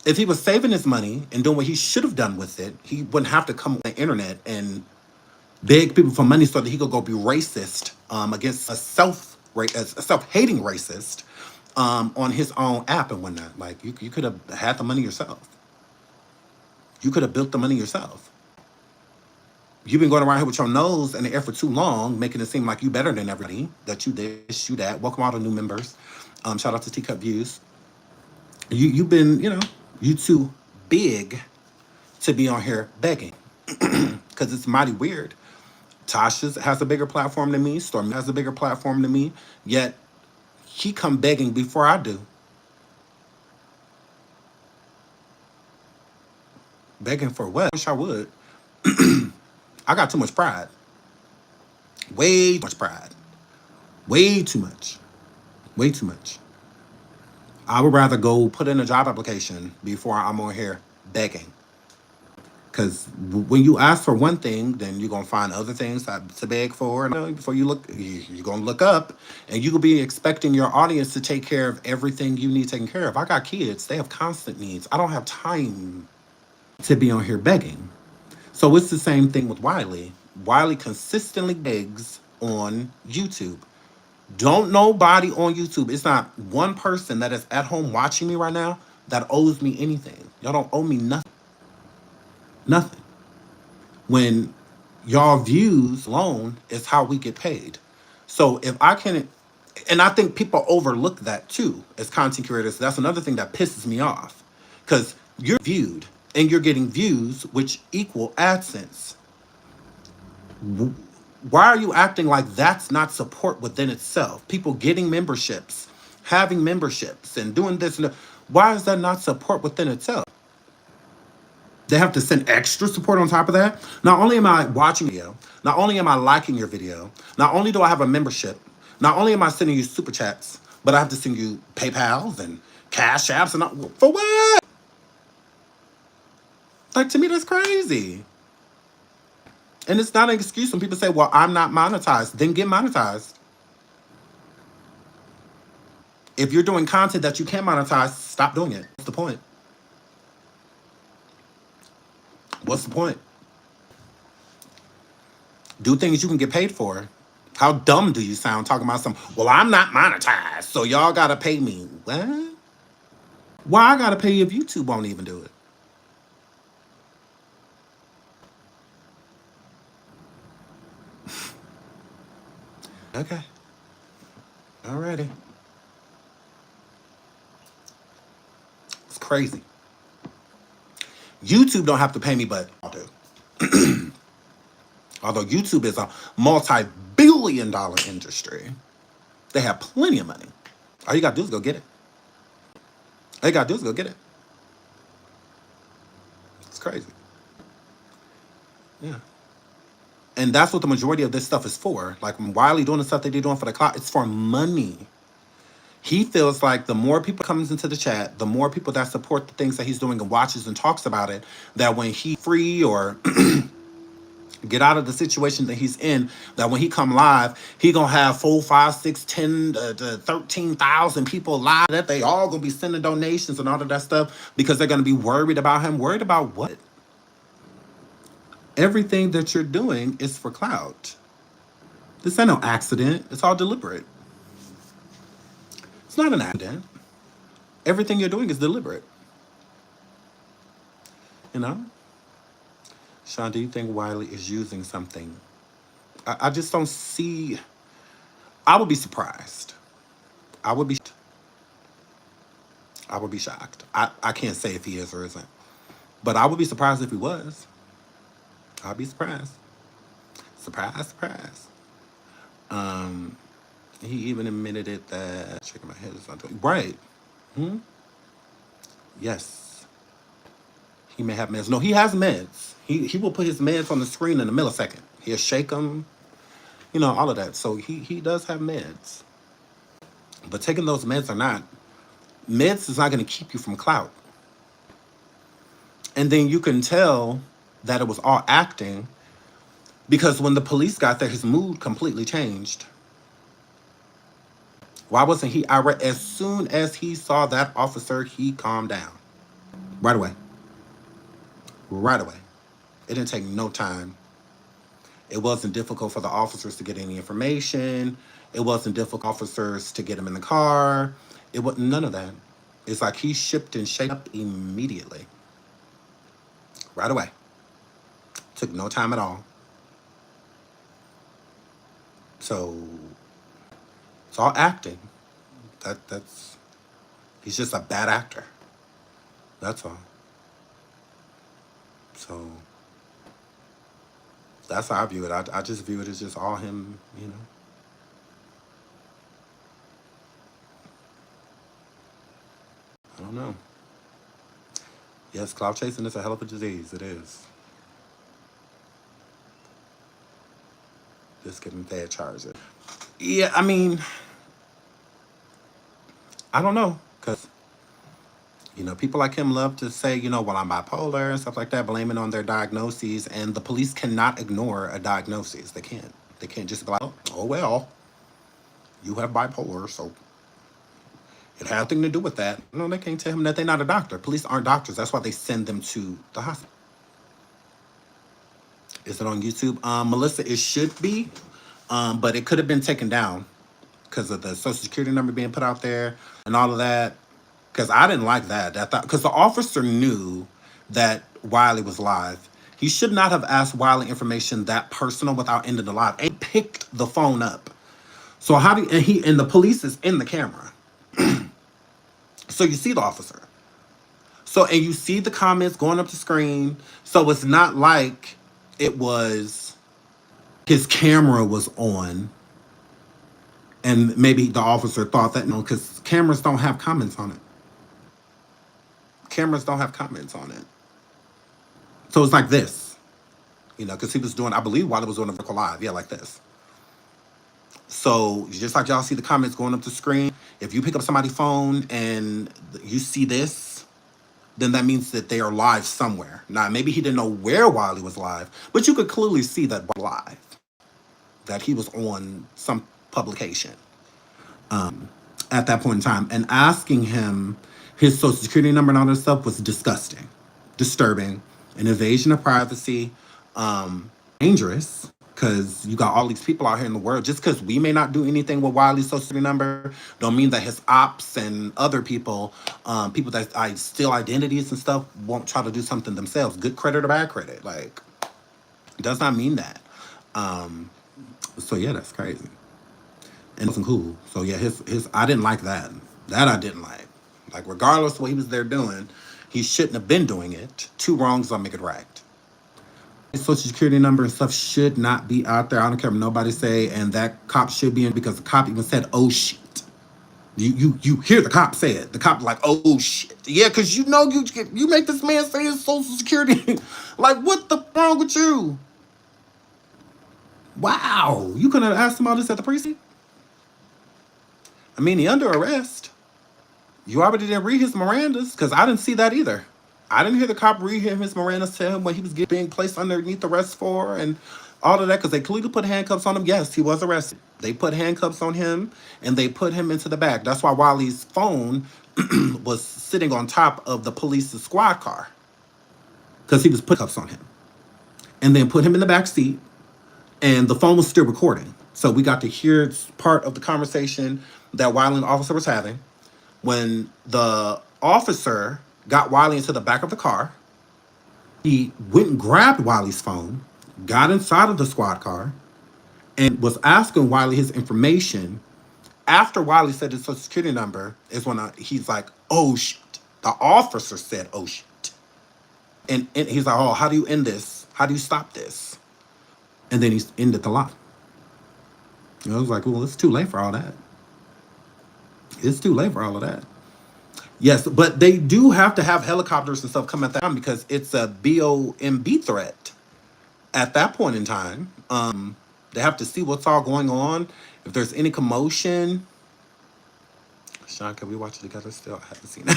If he was saving his money and doing what he should have done with it, he wouldn't have to come on the internet and beg people for money so that he could go be racist against a self-hating racist on his own app and whatnot. Like, you could have had the money yourself. You could have built the money yourself. You've been going around here with your nose in the air for too long, making it seem like you better than everybody. That you this, you that. Welcome all the new members. Shout out to Teacup Views. You've been, you too big to be on here begging. Because it's mighty weird. Tasha has a bigger platform than me. Stormy has a bigger platform than me. Yet, he come begging before I do. Begging for what? I wish I would. I got too much pride. Way too much pride. Way too much. Way too much. I would rather go put in a job application before I'm on here begging. Because when you ask for one thing, then you're going to find other things to beg for. And before you look, you're going to look up and you will be expecting your audience to take care of everything you need taken care of. I got kids. They have constant needs. I don't have time to be on here begging. So it's the same thing with Wiley. Wiley consistently begs on YouTube. Don't nobody on YouTube, it's not one person that is at home watching me right now that owes me anything. Y'all don't owe me nothing. Nothing. When y'all views alone is how we get paid. So if I can, and I think people overlook that too as content creators. That's another thing that pisses me off. Because you're viewed and you're getting views which equal AdSense. Why are you acting like that's not support within itself? People getting memberships, having memberships, and doing this. Why is that not support within itself? They have to send extra support on top of that. Not only am I watching video, not only am I liking your video, not only do I have a membership, not only am I sending you super chats, but I have to send you PayPals and Cash Apps and all, for what? Like, to me, that's crazy. And it's not an excuse when people say, well, I'm not monetized. Then get monetized. If you're doing content that you can't monetize, stop doing it. What's the point? What's the point? Do things you can get paid for. How dumb do you sound talking about some, well, I'm not monetized, so y'all gotta pay me. What? Why I gotta pay you if YouTube won't even do it? Okay. Alrighty. It's crazy. YouTube don't have to pay me, but I'll do. Although YouTube is a multi-billion-dollar industry, they have plenty of money. All you gotta do is go get it. All you gotta do is go get it. crazy. Yeah. And that's what the majority of this stuff is for. Like when Wiley doing the stuff that they're doing for the clout, it's for money. He feels like the more people comes into the chat, the more people that support the things that he's doing and watches and talks about it, that when he free or get out of the situation that he's in, that when he come live, he gonna have 4, 5, 6, 10 to 13,000 people live, that they all gonna be sending donations and all of that stuff because they're gonna be worried about him. Worried about what? Everything that you're doing is for clout. This ain't no accident. It's all deliberate. It's not an accident. Everything you're doing is deliberate. You know? Sean, do you think Wiley is using something? I just don't see. I would be surprised. I would be. I would be shocked. I can't say if he is or isn't, but I would be surprised if he was. I'd be surprised. Surprise, surprise. Um, he even admitted it that shaking my head is not doing right. Hmm? Yes, he may have meds. No, he has meds. He will put his meds on the screen in a millisecond. He'll shake them, you know, all of that. So he does have meds. But taking those meds or not, meds is not going to keep you from clout. And then you can tell that it was all acting because when the police got there, his mood completely changed. Why wasn't he irate? As soon as he saw that officer, he calmed down. Right away. Right away. It didn't take no time. It wasn't difficult for the officers to get any information. It wasn't difficult for officers to get him in the car. It was none of that. It's like he shipped and shaped up immediately. Right away. Took no time at all. So it's all acting. That's he's just a bad actor. That's all. So that's how I view it. I just view it as just all him, you know. I don't know. Yes, cloud chasing is a hell of a disease. It is. Just getting bad charges. Yeah, I mean, I don't know. Because, you know, people like him love to say, you know, well, I'm bipolar and stuff like that, blaming on their diagnoses. And the police cannot ignore a diagnosis. They can't. They can't just be like, oh, well, you have bipolar, so it had nothing to do with that. No, they can't tell him that they're not a doctor. Police aren't doctors. That's why they send them to the hospital. Is it on YouTube? Melissa, it should be, but it could have been taken down because of the social security number being put out there and all of that. Because I didn't like that. Because the officer knew that Wiley was live. He should not have asked Wiley information that personal without ending the live. And he picked the phone up. So how do and the police is in the camera. So you see the officer. So and you see the comments going up the screen. So it's not like it was his camera was on and maybe the officer thought that no, because cameras don't have comments on it. Cameras don't have comments on it. So it's like this, you know, because he was doing, I believe, while it was doing a vertical live, yeah, like this. So just like y'all see the comments going up the screen, if you pick up somebody's phone and you see this, then that means that they are live somewhere. Now, maybe he didn't know where Wiley was live, but you could clearly see that live, that he was on some publication at that point in time. And asking him his social security number and all that stuff was disgusting, disturbing, an invasion of privacy, dangerous, because you got all these people out here in the world. Just because we may not do anything with Wiley's social security number, don't mean that his ops and other people, people that I steal identities and stuff, won't try to do something themselves. Good credit or bad credit, like, it does not mean that. So yeah, that's crazy. And it wasn't cool. So yeah, his I didn't like that. That I didn't like. Like regardless of what he was there doing, he shouldn't have been doing it. Two wrongs don't make it right. His social security number and stuff should not be out there. I don't care what nobody say, and that cop should be in because the cop even said, "Oh shit." You hear the cop say it. The cop like, oh shit, yeah, because you know you make this man say his social security. Like, what the wrong with you? Wow, you couldn't have asked him all this at the precinct. I mean, he under arrest. You already didn't read his Mirandas because I didn't see that either. I didn't hear the cop read him his Mirandas to him when he was being placed underneath arrest for and all of that because they clearly put handcuffs on him. Yes, he was arrested. They put handcuffs on him and they put him into the back. That's why Wiley's phone was sitting on top of the police's squad car because he was put cuffs on him and then put him in the back seat and the phone was still recording. So we got to hear part of the conversation that Wiley and the officer was having when the officer got Wiley into the back of the car. He went and grabbed Wiley's phone, got inside of the squad car, and was asking Wiley his information. After Wiley said his social security number, is when he's like, oh shit. The officer said, oh shit. And he's like, oh, how do you end this? How do you stop this? And then he's ended the line. I was like, well, it's too late for all that. It's too late for all of that. Yes, but they do have to have helicopters and stuff come at that time because it's a BOMB threat at that point in time. They have to see what's all going on. If there's any commotion. Sean, can we watch it together still? I haven't seen it.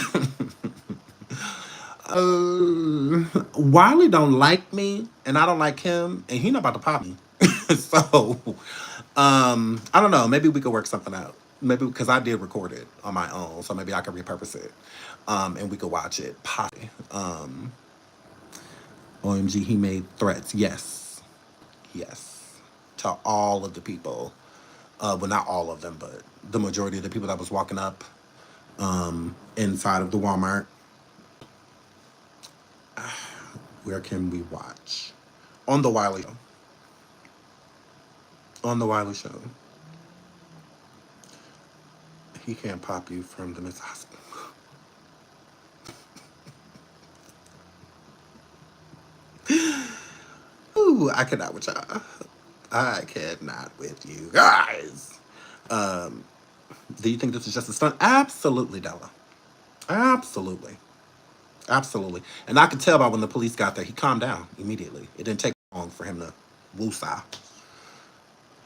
Wiley don't like me, and I don't like him, and he not about to pop me. So, I don't know. Maybe we could work something out. Maybe because I did record it on my own, so maybe I could repurpose it, and we could watch it. Possibly. OMG, he made threats. Yes, yes, to all of the people. Well, not all of them, but the majority of the people that was walking up inside of the Walmart. Where can we watch? On the Wiley Show. On the Wiley Show. He can't pop you from the Miss Hospital. Ooh, I cannot with y'all. I cannot with you guys. Do you think this is just a stunt? Absolutely, Della. Absolutely. Absolutely. And I could tell by when the police got there, he calmed down immediately. It didn't take long for him to woosah.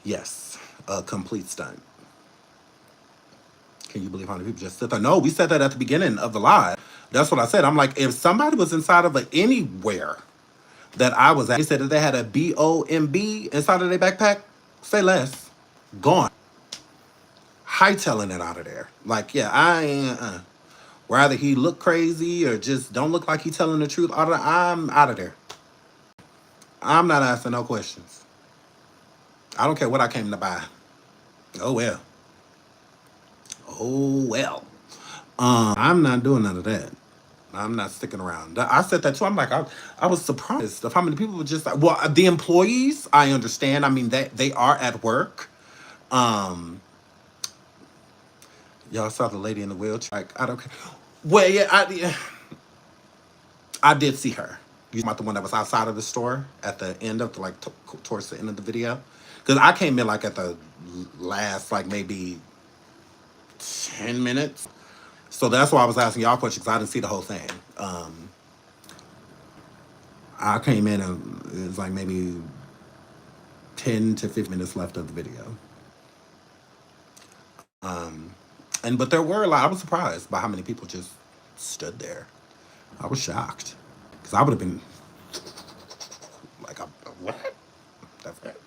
Yes, a complete stunt. Can you believe how many people just sit there? No, we said that at the beginning of the live. That's what I said. I'm like, if somebody was inside of anywhere that I was at, they said that they had a BOMB inside of their backpack, say less. Gone. Hightailing it out of there. Like, yeah, I ain't, Rather he look crazy or just don't look like he telling the truth, I'm out of there. I'm not asking no questions. I don't care what I came to buy. Oh, well. Oh, well. I'm not doing none of that. I'm not sticking around. I said that too. I'm like, I was surprised of how many people were just like, well, the employees, I understand. I mean, they are at work. Y'all saw the lady in the wheelchair. Like, I don't care. Well, yeah, I did see her. You about the one that was outside of the store at the end of the, towards the end of the video? Because I came in like at the last, like maybe 10 minutes. So that's why I was asking y'all questions, because I didn't see the whole thing. I came in and it was like maybe 10 to 15 minutes left of the video. But there were a lot. I was surprised by how many people just stood there. I was shocked. Because I would have been like, what? That's it.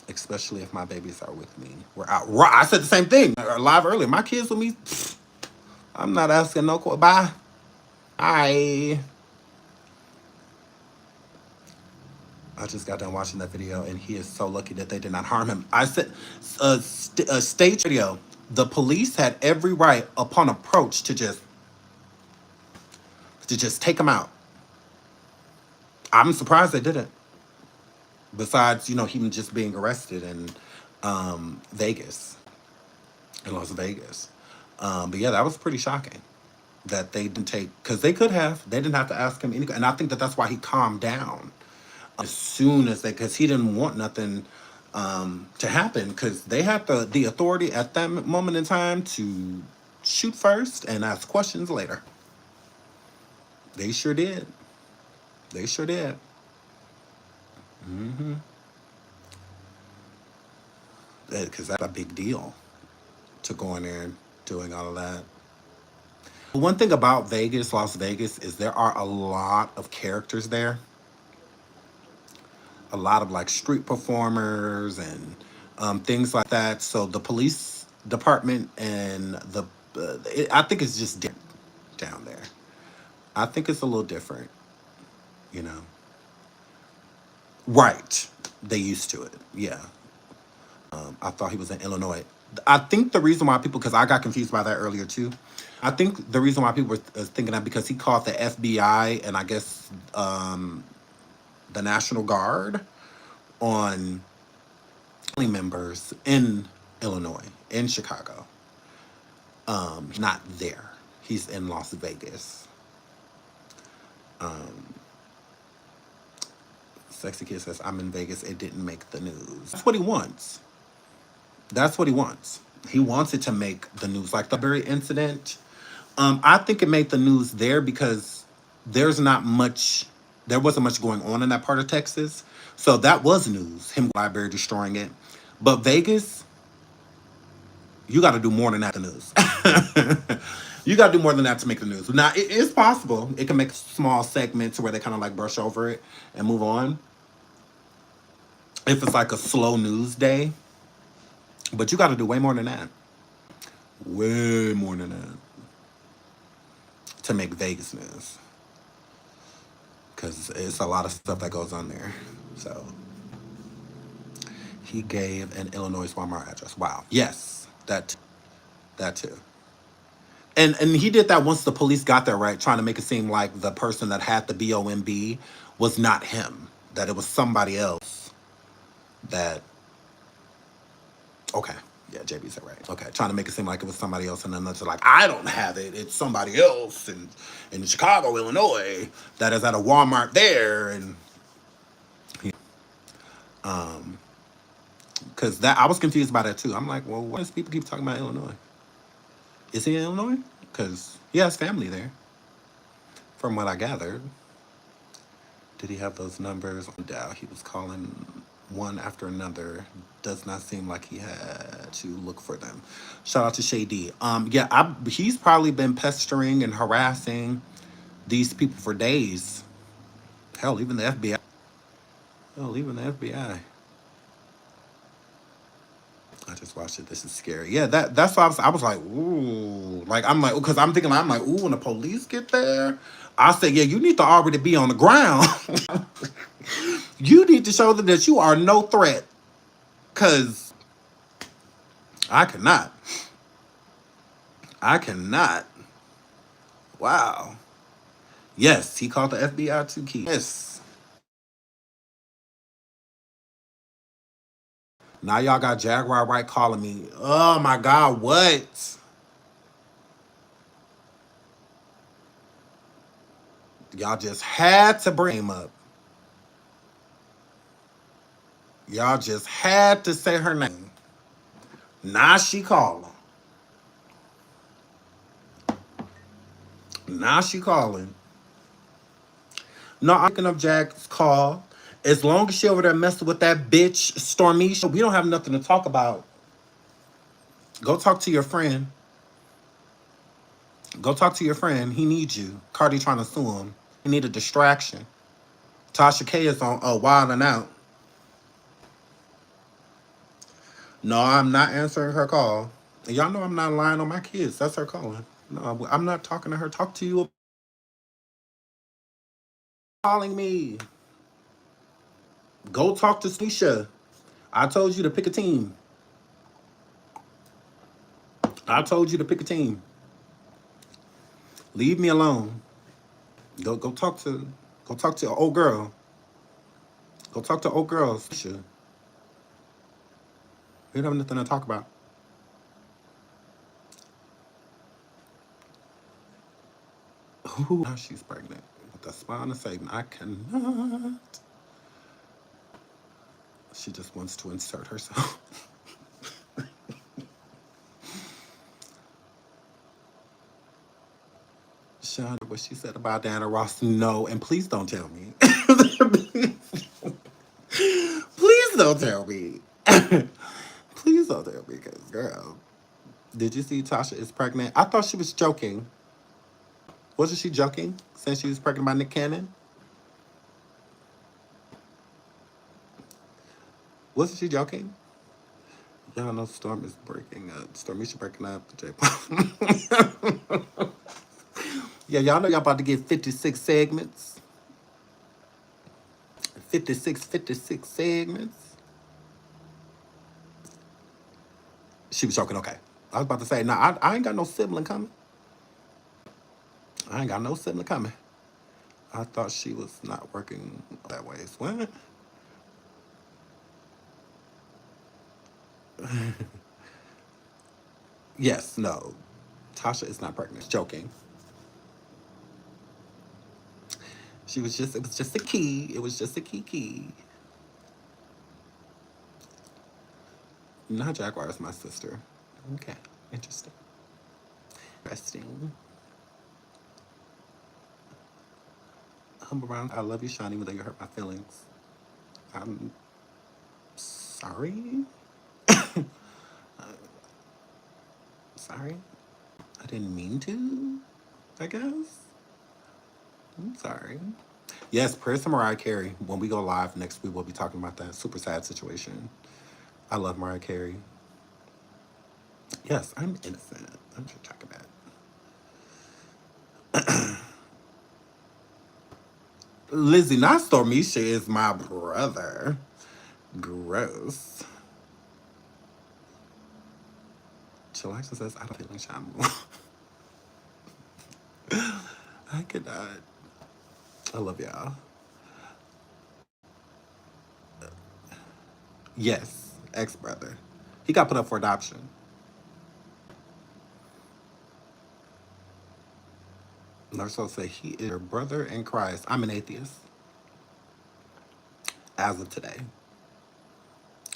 Especially if my babies are with me. We're out. I said the same thing live earlier. My kids with me, I'm not asking no question. Bye. I just got done watching that video, and he is so lucky that they did not harm him. I said, stage video. The police had every right upon approach to just take him out. I'm surprised they didn't. Besides, him just being arrested in Vegas, in Las Vegas. But yeah, that was pretty shocking that they didn't take, because they could have. They didn't have to ask him any, and I think that's why he calmed down as soon as because he didn't want nothing to happen because they had the authority at that moment in time to shoot first and ask questions later. They sure did. They sure did. Mm-hmm. Because that's a big deal to go in there and doing all of that. One thing about Vegas, Las Vegas, is there are a lot of characters there. A lot of like street performers and things like that. So the police department and I think it's just different down there. I think it's a little different, you know. Right. They used to it. Yeah. I thought he was in Illinois. I think the reason why people, because I got confused by that earlier too. I think the reason why people were thinking that because he called the FBI and I guess the National Guard on family members in Illinois, in Chicago. He's not there. He's in Las Vegas. Sexy Kid says, I'm in Vegas. It didn't make the news. That's what he wants. That's what he wants. He wants it to make the news. Like the Berry incident, I think it made the news there because there's not much, there wasn't much going on in that part of Texas. So that was news, him library destroying it. But Vegas, you got to do more than that to news. You got to do more than that to make the news. Now, it is possible. It can make small segments where they kind of like brush over it and move on. If it's like a slow news day. But you got to do way more than that. Way more than that. To make Vegas news. Because it's a lot of stuff that goes on there. So, he gave an Illinois Walmart address. Wow. Yes. That too. And he did that once the police got there, right? Trying to make it seem like the person that had the BOMB was not him. That it was somebody else that... Okay. Yeah, JB said right. Okay. Trying to make it seem like it was somebody else. And then they're like, I don't have it. It's somebody else in Chicago, Illinois, that is at a Walmart there. And... Because that I was confused by that too. I'm like, well, why does people keep talking about Illinois? Is he in Illinois? Because he has family there, from what I gathered. Did he have those numbers? No doubt. He was calling one after another. Does not seem like he had to look for them. Shout out to Shady. Yeah, he's probably been pestering and harassing these people for days. Hell, even the FBI. Hell, even the FBI. I just watched it. This is scary. Yeah, that's why I was like, ooh. Like, I'm like, because I'm like, ooh, when the police get there, I said, yeah, you need to already be on the ground. You need to show them that you are no threat. Because I cannot. I cannot. Wow. Yes, he called the FBI to key. Yes. Now y'all got Jaguar Wright calling me. Oh my God, what? Y'all just had to bring him up. Y'all just had to say her name. Now she calling. Now she calling. No, I'm picking up Jack's call. As long as she over there messing with that bitch Stormisha, we don't have nothing to talk about. Go talk to your friend. Go talk to your friend. He needs you. Cardi trying to sue him. He need a distraction. Tasha K is on Wild and Out. No, I'm not answering her call. And y'all know I'm not lying on my kids. That's her calling. No, I'm not talking to her. Talk to you. Calling me. Go talk to Snisha. I told you to pick a team. I told you to pick a team. Leave me alone. Go talk to old girl. Go talk to old girl. Snisha. We don't have nothing to talk about. Ooh, now she's pregnant with the spawn of Satan. I cannot. She just wants to insert herself. Shonda, what she said about Diana Ross, no, and please don't tell me. Please don't tell me. Please don't tell me, because, girl, did you see Tasha is pregnant? I thought she was joking. Wasn't she joking since she was pregnant by Nick Cannon? Wasn't she joking? Y'all know Storm is breaking up. Stormisha breaking up with J Pop. Yeah, y'all know y'all about to get 56 segments. 56 segments. She was joking, okay. I was about to say, nah, I ain't got no sibling coming. I ain't got no sibling coming. I thought she was not working that way. What? Yes, no. Tasha is not pregnant. Joking. She was just, it was just a key. It was just a key. Not Jaguar is my sister. Okay, interesting. Interesting. Humble around. I love you, Shawnee, even though you hurt my feelings. I'm sorry. Sorry. I didn't mean to, I guess. I'm sorry. Yes, prayers to Mariah Carey. When we go live next week, we'll be talking about that super sad situation. I love Mariah Carey. Yes, I'm innocent. I'm just talking about. Lizzie, not Stormisha, is my brother. Gross. Chillaxa says, I don't feel like Shamu. I cannot. I love y'all. Yes, ex-brother. He got put up for adoption. Narso say he is your brother in Christ. I'm an atheist. As of today.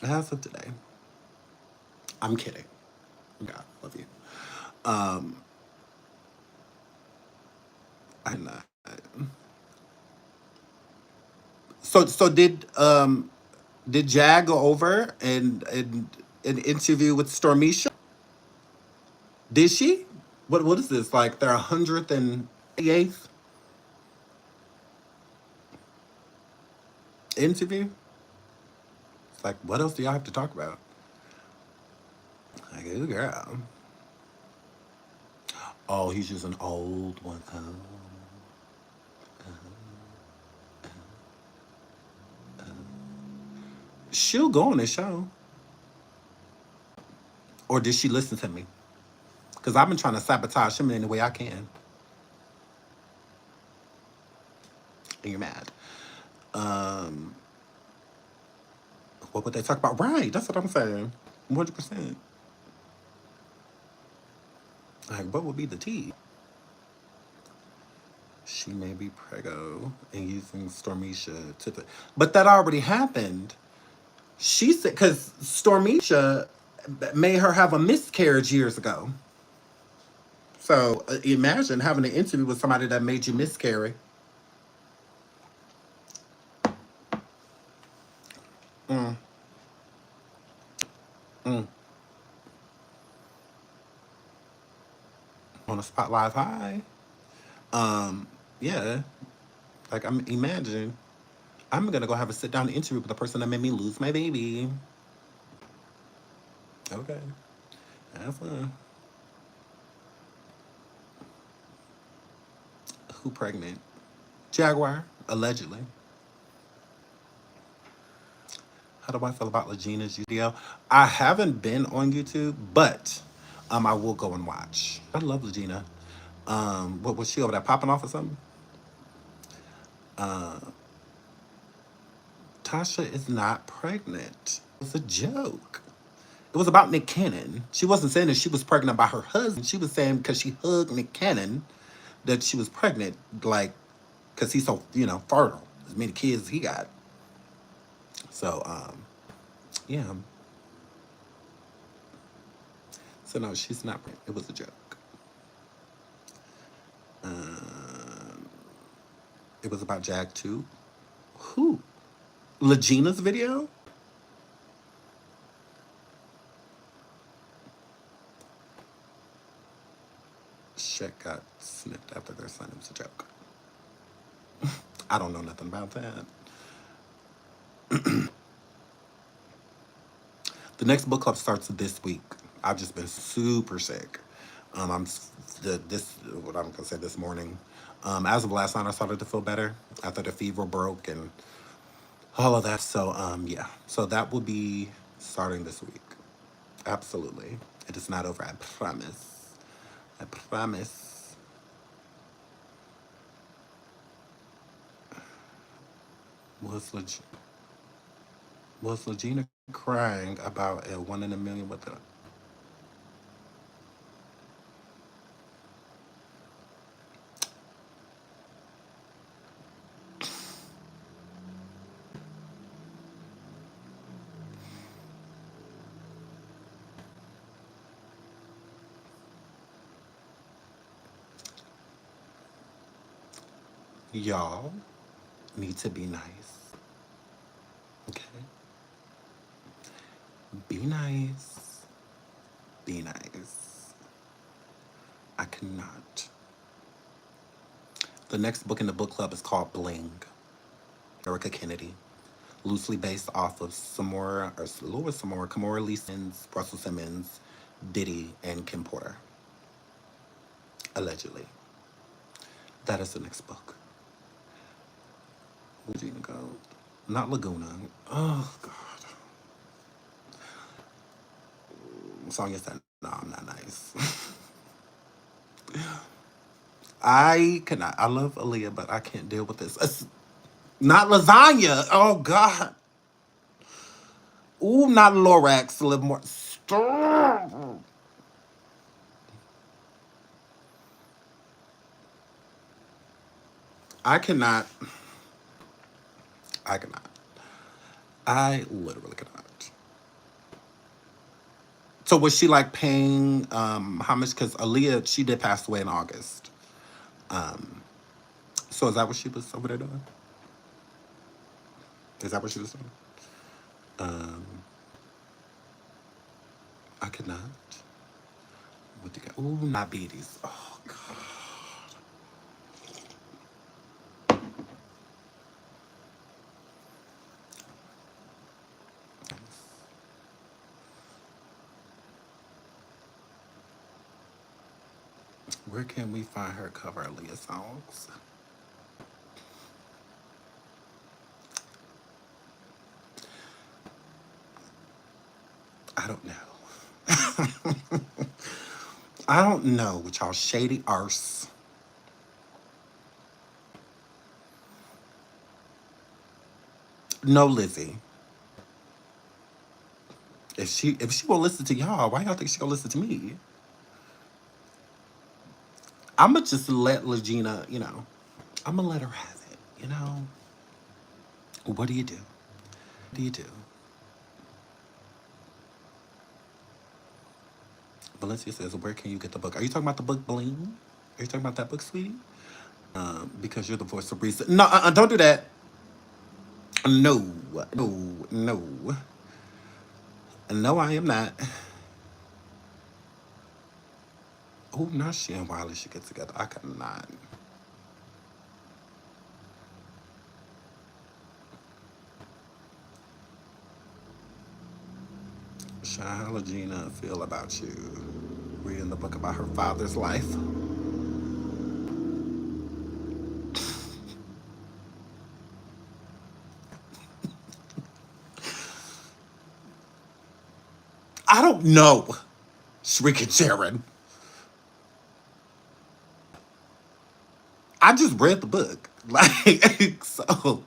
As of today. I'm kidding. God, love you. Um, I'm not. So did Jag go over and an interview with Stormisha? Did she? What is this? Like their 188th interview? It's like, what else do y'all have to talk about? Like, ooh, girl. Oh, he's just an old one. Oh. She'll go on this show. Or did she listen to me? Because I've been trying to sabotage him in any way I can. And you're mad. Um, what would they talk about? Right, that's what I'm saying. 100%. Like, what would be the tea? She may be preggo and using Stormisha to the... But that already happened. She said, because Stormisha made her have a miscarriage years ago. So imagine having an interview with somebody that made you miscarry. Mm, mm. On a spot live high. Yeah. Like, I'm imagine I'm gonna go have a sit down interview with the person that made me lose my baby. Okay. Have fun. Who pregnant? Jaguar, allegedly. How do I feel about Legina's video? I haven't been on YouTube, but I will go and watch. I love Legina. What was she over there popping off or something? Tasha is not pregnant. It was a joke. It was about Nick Cannon. She wasn't saying that she was pregnant by her husband. She was saying because she hugged Nick Cannon that she was pregnant, like, because he's so, fertile. As many kids as he got. So, Yeah. So no, she's not. It was a joke. Um, it was about Jag too. Who? Legina's video? Shit got snipped after their son. It was a joke. I don't know nothing about that. The next book club starts this week. I've just been super sick. I'm this what I'm gonna say this morning. As of last night, I started to feel better after the fever broke and all of that. So yeah, so that will be starting this week. Absolutely, it is not over. I promise. I promise. Was Leg- was Legina crying about a one in a million with a y'all need to be nice. Okay, be nice. Be nice. I cannot. The next book in the book club is called Bling. Erica Kennedy, loosely based off of Samora or Louis Samora, Kamora Lee Simmons, Russell Simmons, Diddy, and Kim Porter. Allegedly, that is the next book. Where'd you go? Not Laguna. Oh God. Sonya said, "No, I'm not nice." I cannot. I love Aaliyah, but I can't deal with this. Not lasagna. Oh God. Ooh, not Lorax. Live more. Stop. I cannot. I cannot. I literally cannot. So was she like paying homage? Because Aaliyah, she did pass away in August. Um, so is that what she was over there doing? Is that what she was doing? Um, I could not. What the ooh, not beaties. Oh God. Where can we find her cover Aaliyah songs? I don't know. I don't know with y'all shady arse. No, Lizzie. If she will listen to y'all, why y'all think she gonna listen to me? I'ma just let Legina, I'ma let her have it. What do you do? What do you do? Valencia says, where can you get the book? Are you talking about the book Bling? Are you talking about that book, sweetie? Because you're the voice of reason. No, don't do that. No, no, no. No, I am not. Oh, now she and Wiley should get together. I cannot. How Legina feel about you? Reading the book about her father's life. I don't know. Shrieking Sharon. I just read the book. Like, so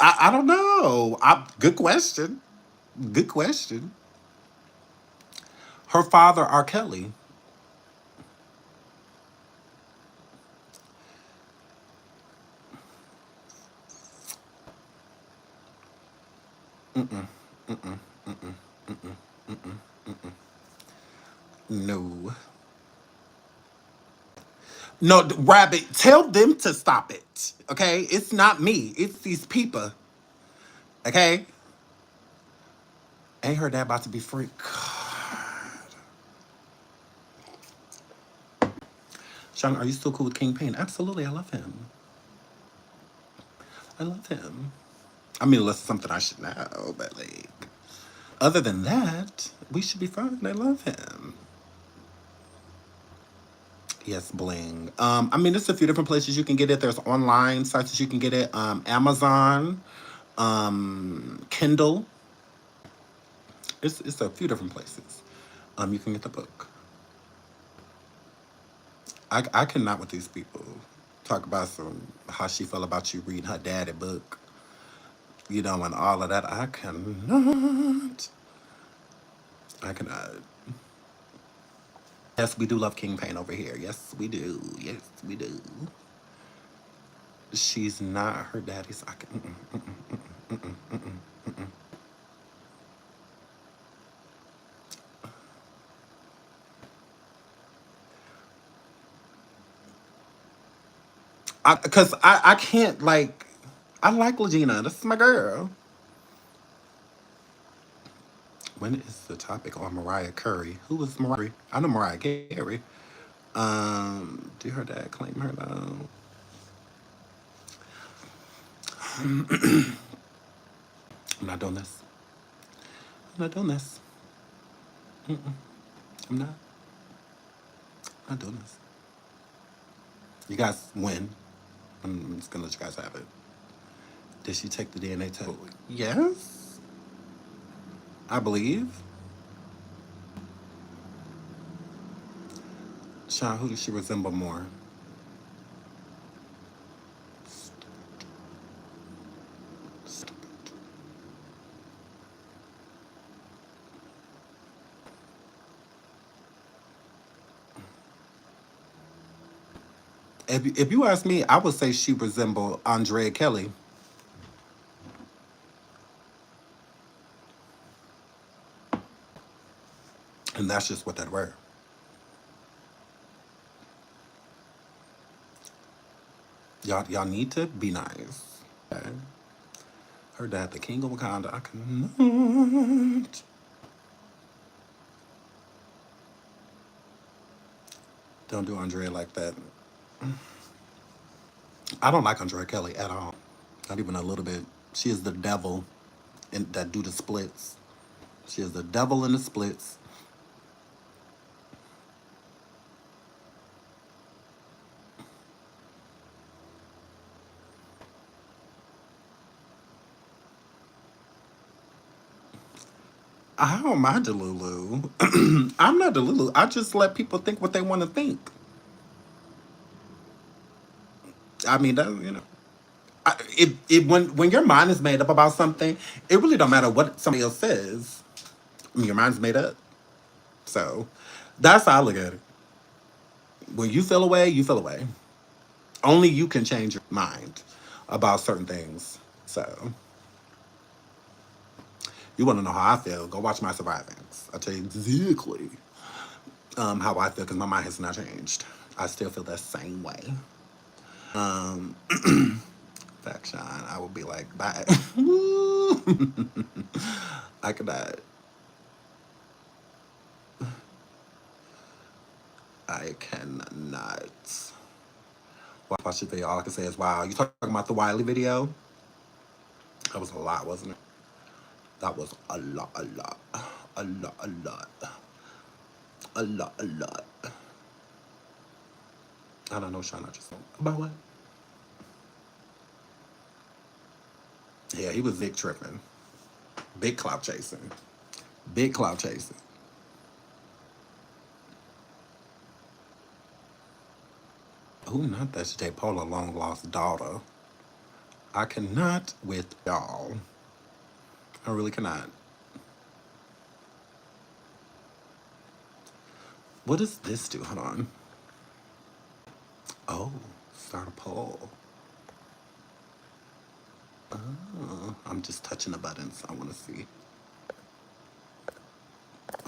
I don't know. Good question. Good question. Her father, R. Kelly. Mm-mm. No. No, Rabbit, tell them to stop it. Okay? It's not me. It's these people. Okay? Ain't her dad about to be free? God. Sean, are you still cool with King Pain? Absolutely, I love him. I love him. I mean, unless it's something I should know, but like, other than that, we should be fine. I love him. Yes, bling. I mean, there's a few different places you can get it. There's online sites that you can get it. Amazon, Kindle. It's a few different places. You can get the book. I cannot with these people talk about some how she felt about you reading her daddy book, and all of that. I cannot. I cannot. Yes, we do love King Pain over here. Yes, we do. Yes, we do. She's not her daddy's. I can, because I can't like. I like Legina. This is my girl. When is the topic on Mariah Curry? Who was Mariah? I know Mariah Carey. Did her dad claim her though? I'm not doing this. I'm not doing this. I'm not. I'm not doing this. You guys win. I'm just gonna let you guys have it. Did she take the DNA test? Yes, I believe. Sean, who does she resemble more? If you ask me, I would say she resembled Andrea Kelly, and that's just what that were. Y'all need to be nice. Okay? Her dad, the king of Wakanda. I cannot. Don't do Andrea like that. I don't like Andrea Kelly at all. Not even a little bit. She is the devil that do the splits. She is the devil in the splits. I don't mind Delulu. I'm not Delulu. I just let people think what they want to think. I mean, when your mind is made up about something, it really don't matter what somebody else says. I mean, your mind's made up. So that's how I look at it. When you feel away, you feel away. Only you can change your mind about certain things. So you want to know how I feel? Go watch my survivings. I'll tell you exactly how I feel because my mind has not changed. I still feel the same way. Faction, I would be like, bye. I could not. I cannot. Watch the video. All I can say is, wow. You talking about the Wiley video? That was a lot, wasn't it? That was a lot, a lot. A lot, a lot. A lot, a lot. I don't know, Sean. I just about what? Yeah, he was big tripping. Big clout chasing. Big clout chasing. Who not that's J. Polo long lost daughter. I cannot with y'all. I really cannot. What does this do? Hold on. Oh, start a poll. Oh, I'm just touching the buttons. I want to see.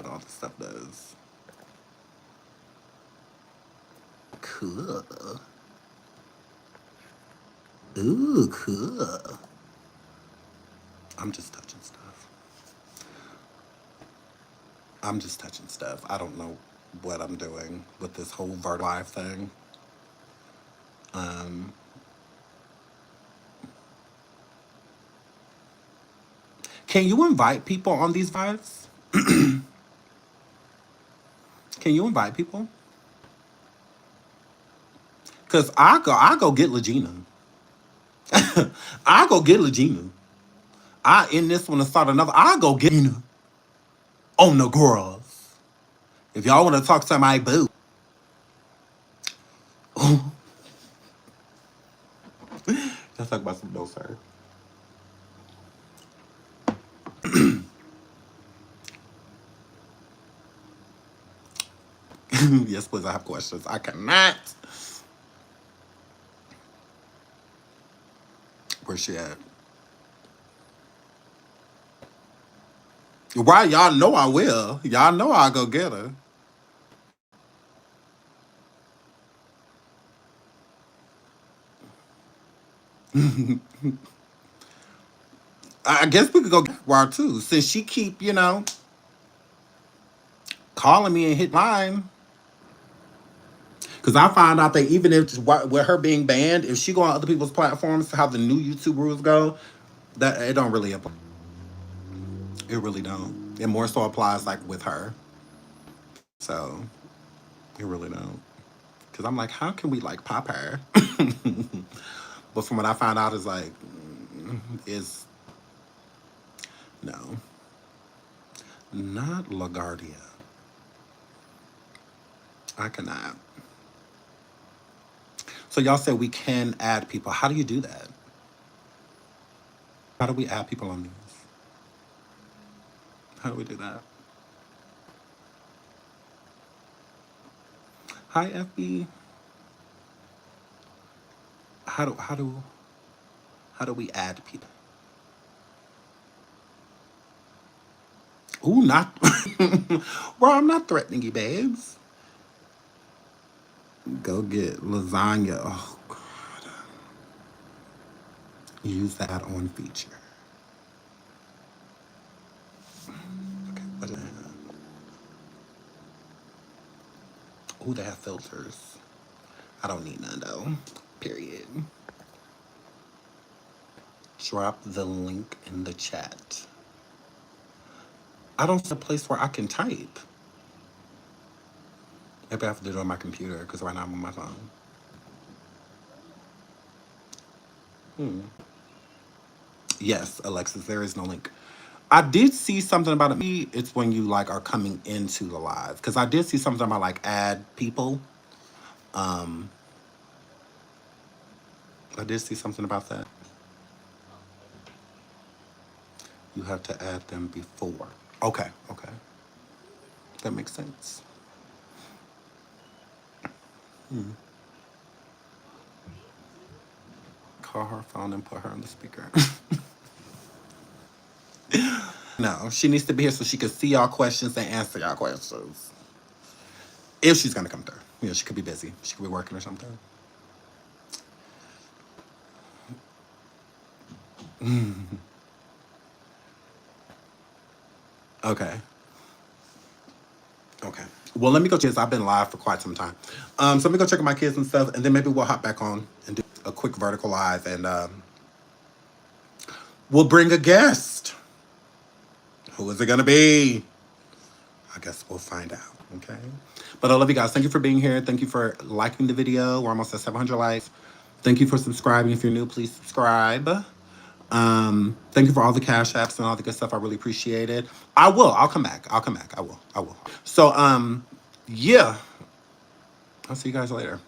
what all this stuff does. Cool. Ooh, cool. I'm just touching stuff. I'm just touching stuff. I don't know what I'm doing with this whole vertical live thing. Can you invite people on these vibes? Can you invite people? Cause I go get Legina. I go get Legina. I in this one to start another. I go get Legina on the girls. If y'all want to talk to my boo, let's talk about some no sir. Yes, please. I have questions. I cannot. Where's she at? Right, y'all know I will. Y'all know I'll go get her. I guess we could go get her too, since she keep, calling me and hit line. Because I found out that even if with her being banned, if she go on other people's platforms, how the new YouTube rules go, that it don't really apply. It really don't. It more so applies like with her. So it really don't. Because I'm like, how can we like pop her? But from what I found out is like, is no, not LaGuardia. I cannot. So y'all said we can add people. How do you do that? How do we add people on these? How do we do that? Hi FB. How do we add people? Ooh, not well, I'm not threatening you, babes. Go get lasagna. Oh God. Use that on feature. Okay, what is that? Ooh, they have filters. I don't need none though. Period. Drop the link in the chat. I don't see a place where I can type. Maybe I have to do it on my computer because right now I'm on my phone. Yes, Alexis, there is no link. I did see something about it. Maybe it's when you like are coming into the live because I did see something about like add people. Um, I did see something about that. You have to add them before. Okay, okay, that makes sense. Call her phone and put her on the speaker. No, she needs to be here so she can see y'all questions and answer y'all questions. If she's gonna come through. She could be busy. She could be working or something. Okay. Okay. Well, let me go check. I've been live for quite some time. So let me go check on my kids and stuff, and then maybe we'll hop back on and do a quick vertical live, and we'll bring a guest. Who is it gonna be? I guess we'll find out. Okay. But I love you guys. Thank you for being here. Thank you for liking the video. We're almost at 700 likes. Thank you for subscribing. If you're new, please subscribe. Thank you for all the cash apps and all the good stuff. I really appreciate it. I will. I'll come back. I'll come back. I will. So, yeah. I'll see you guys later.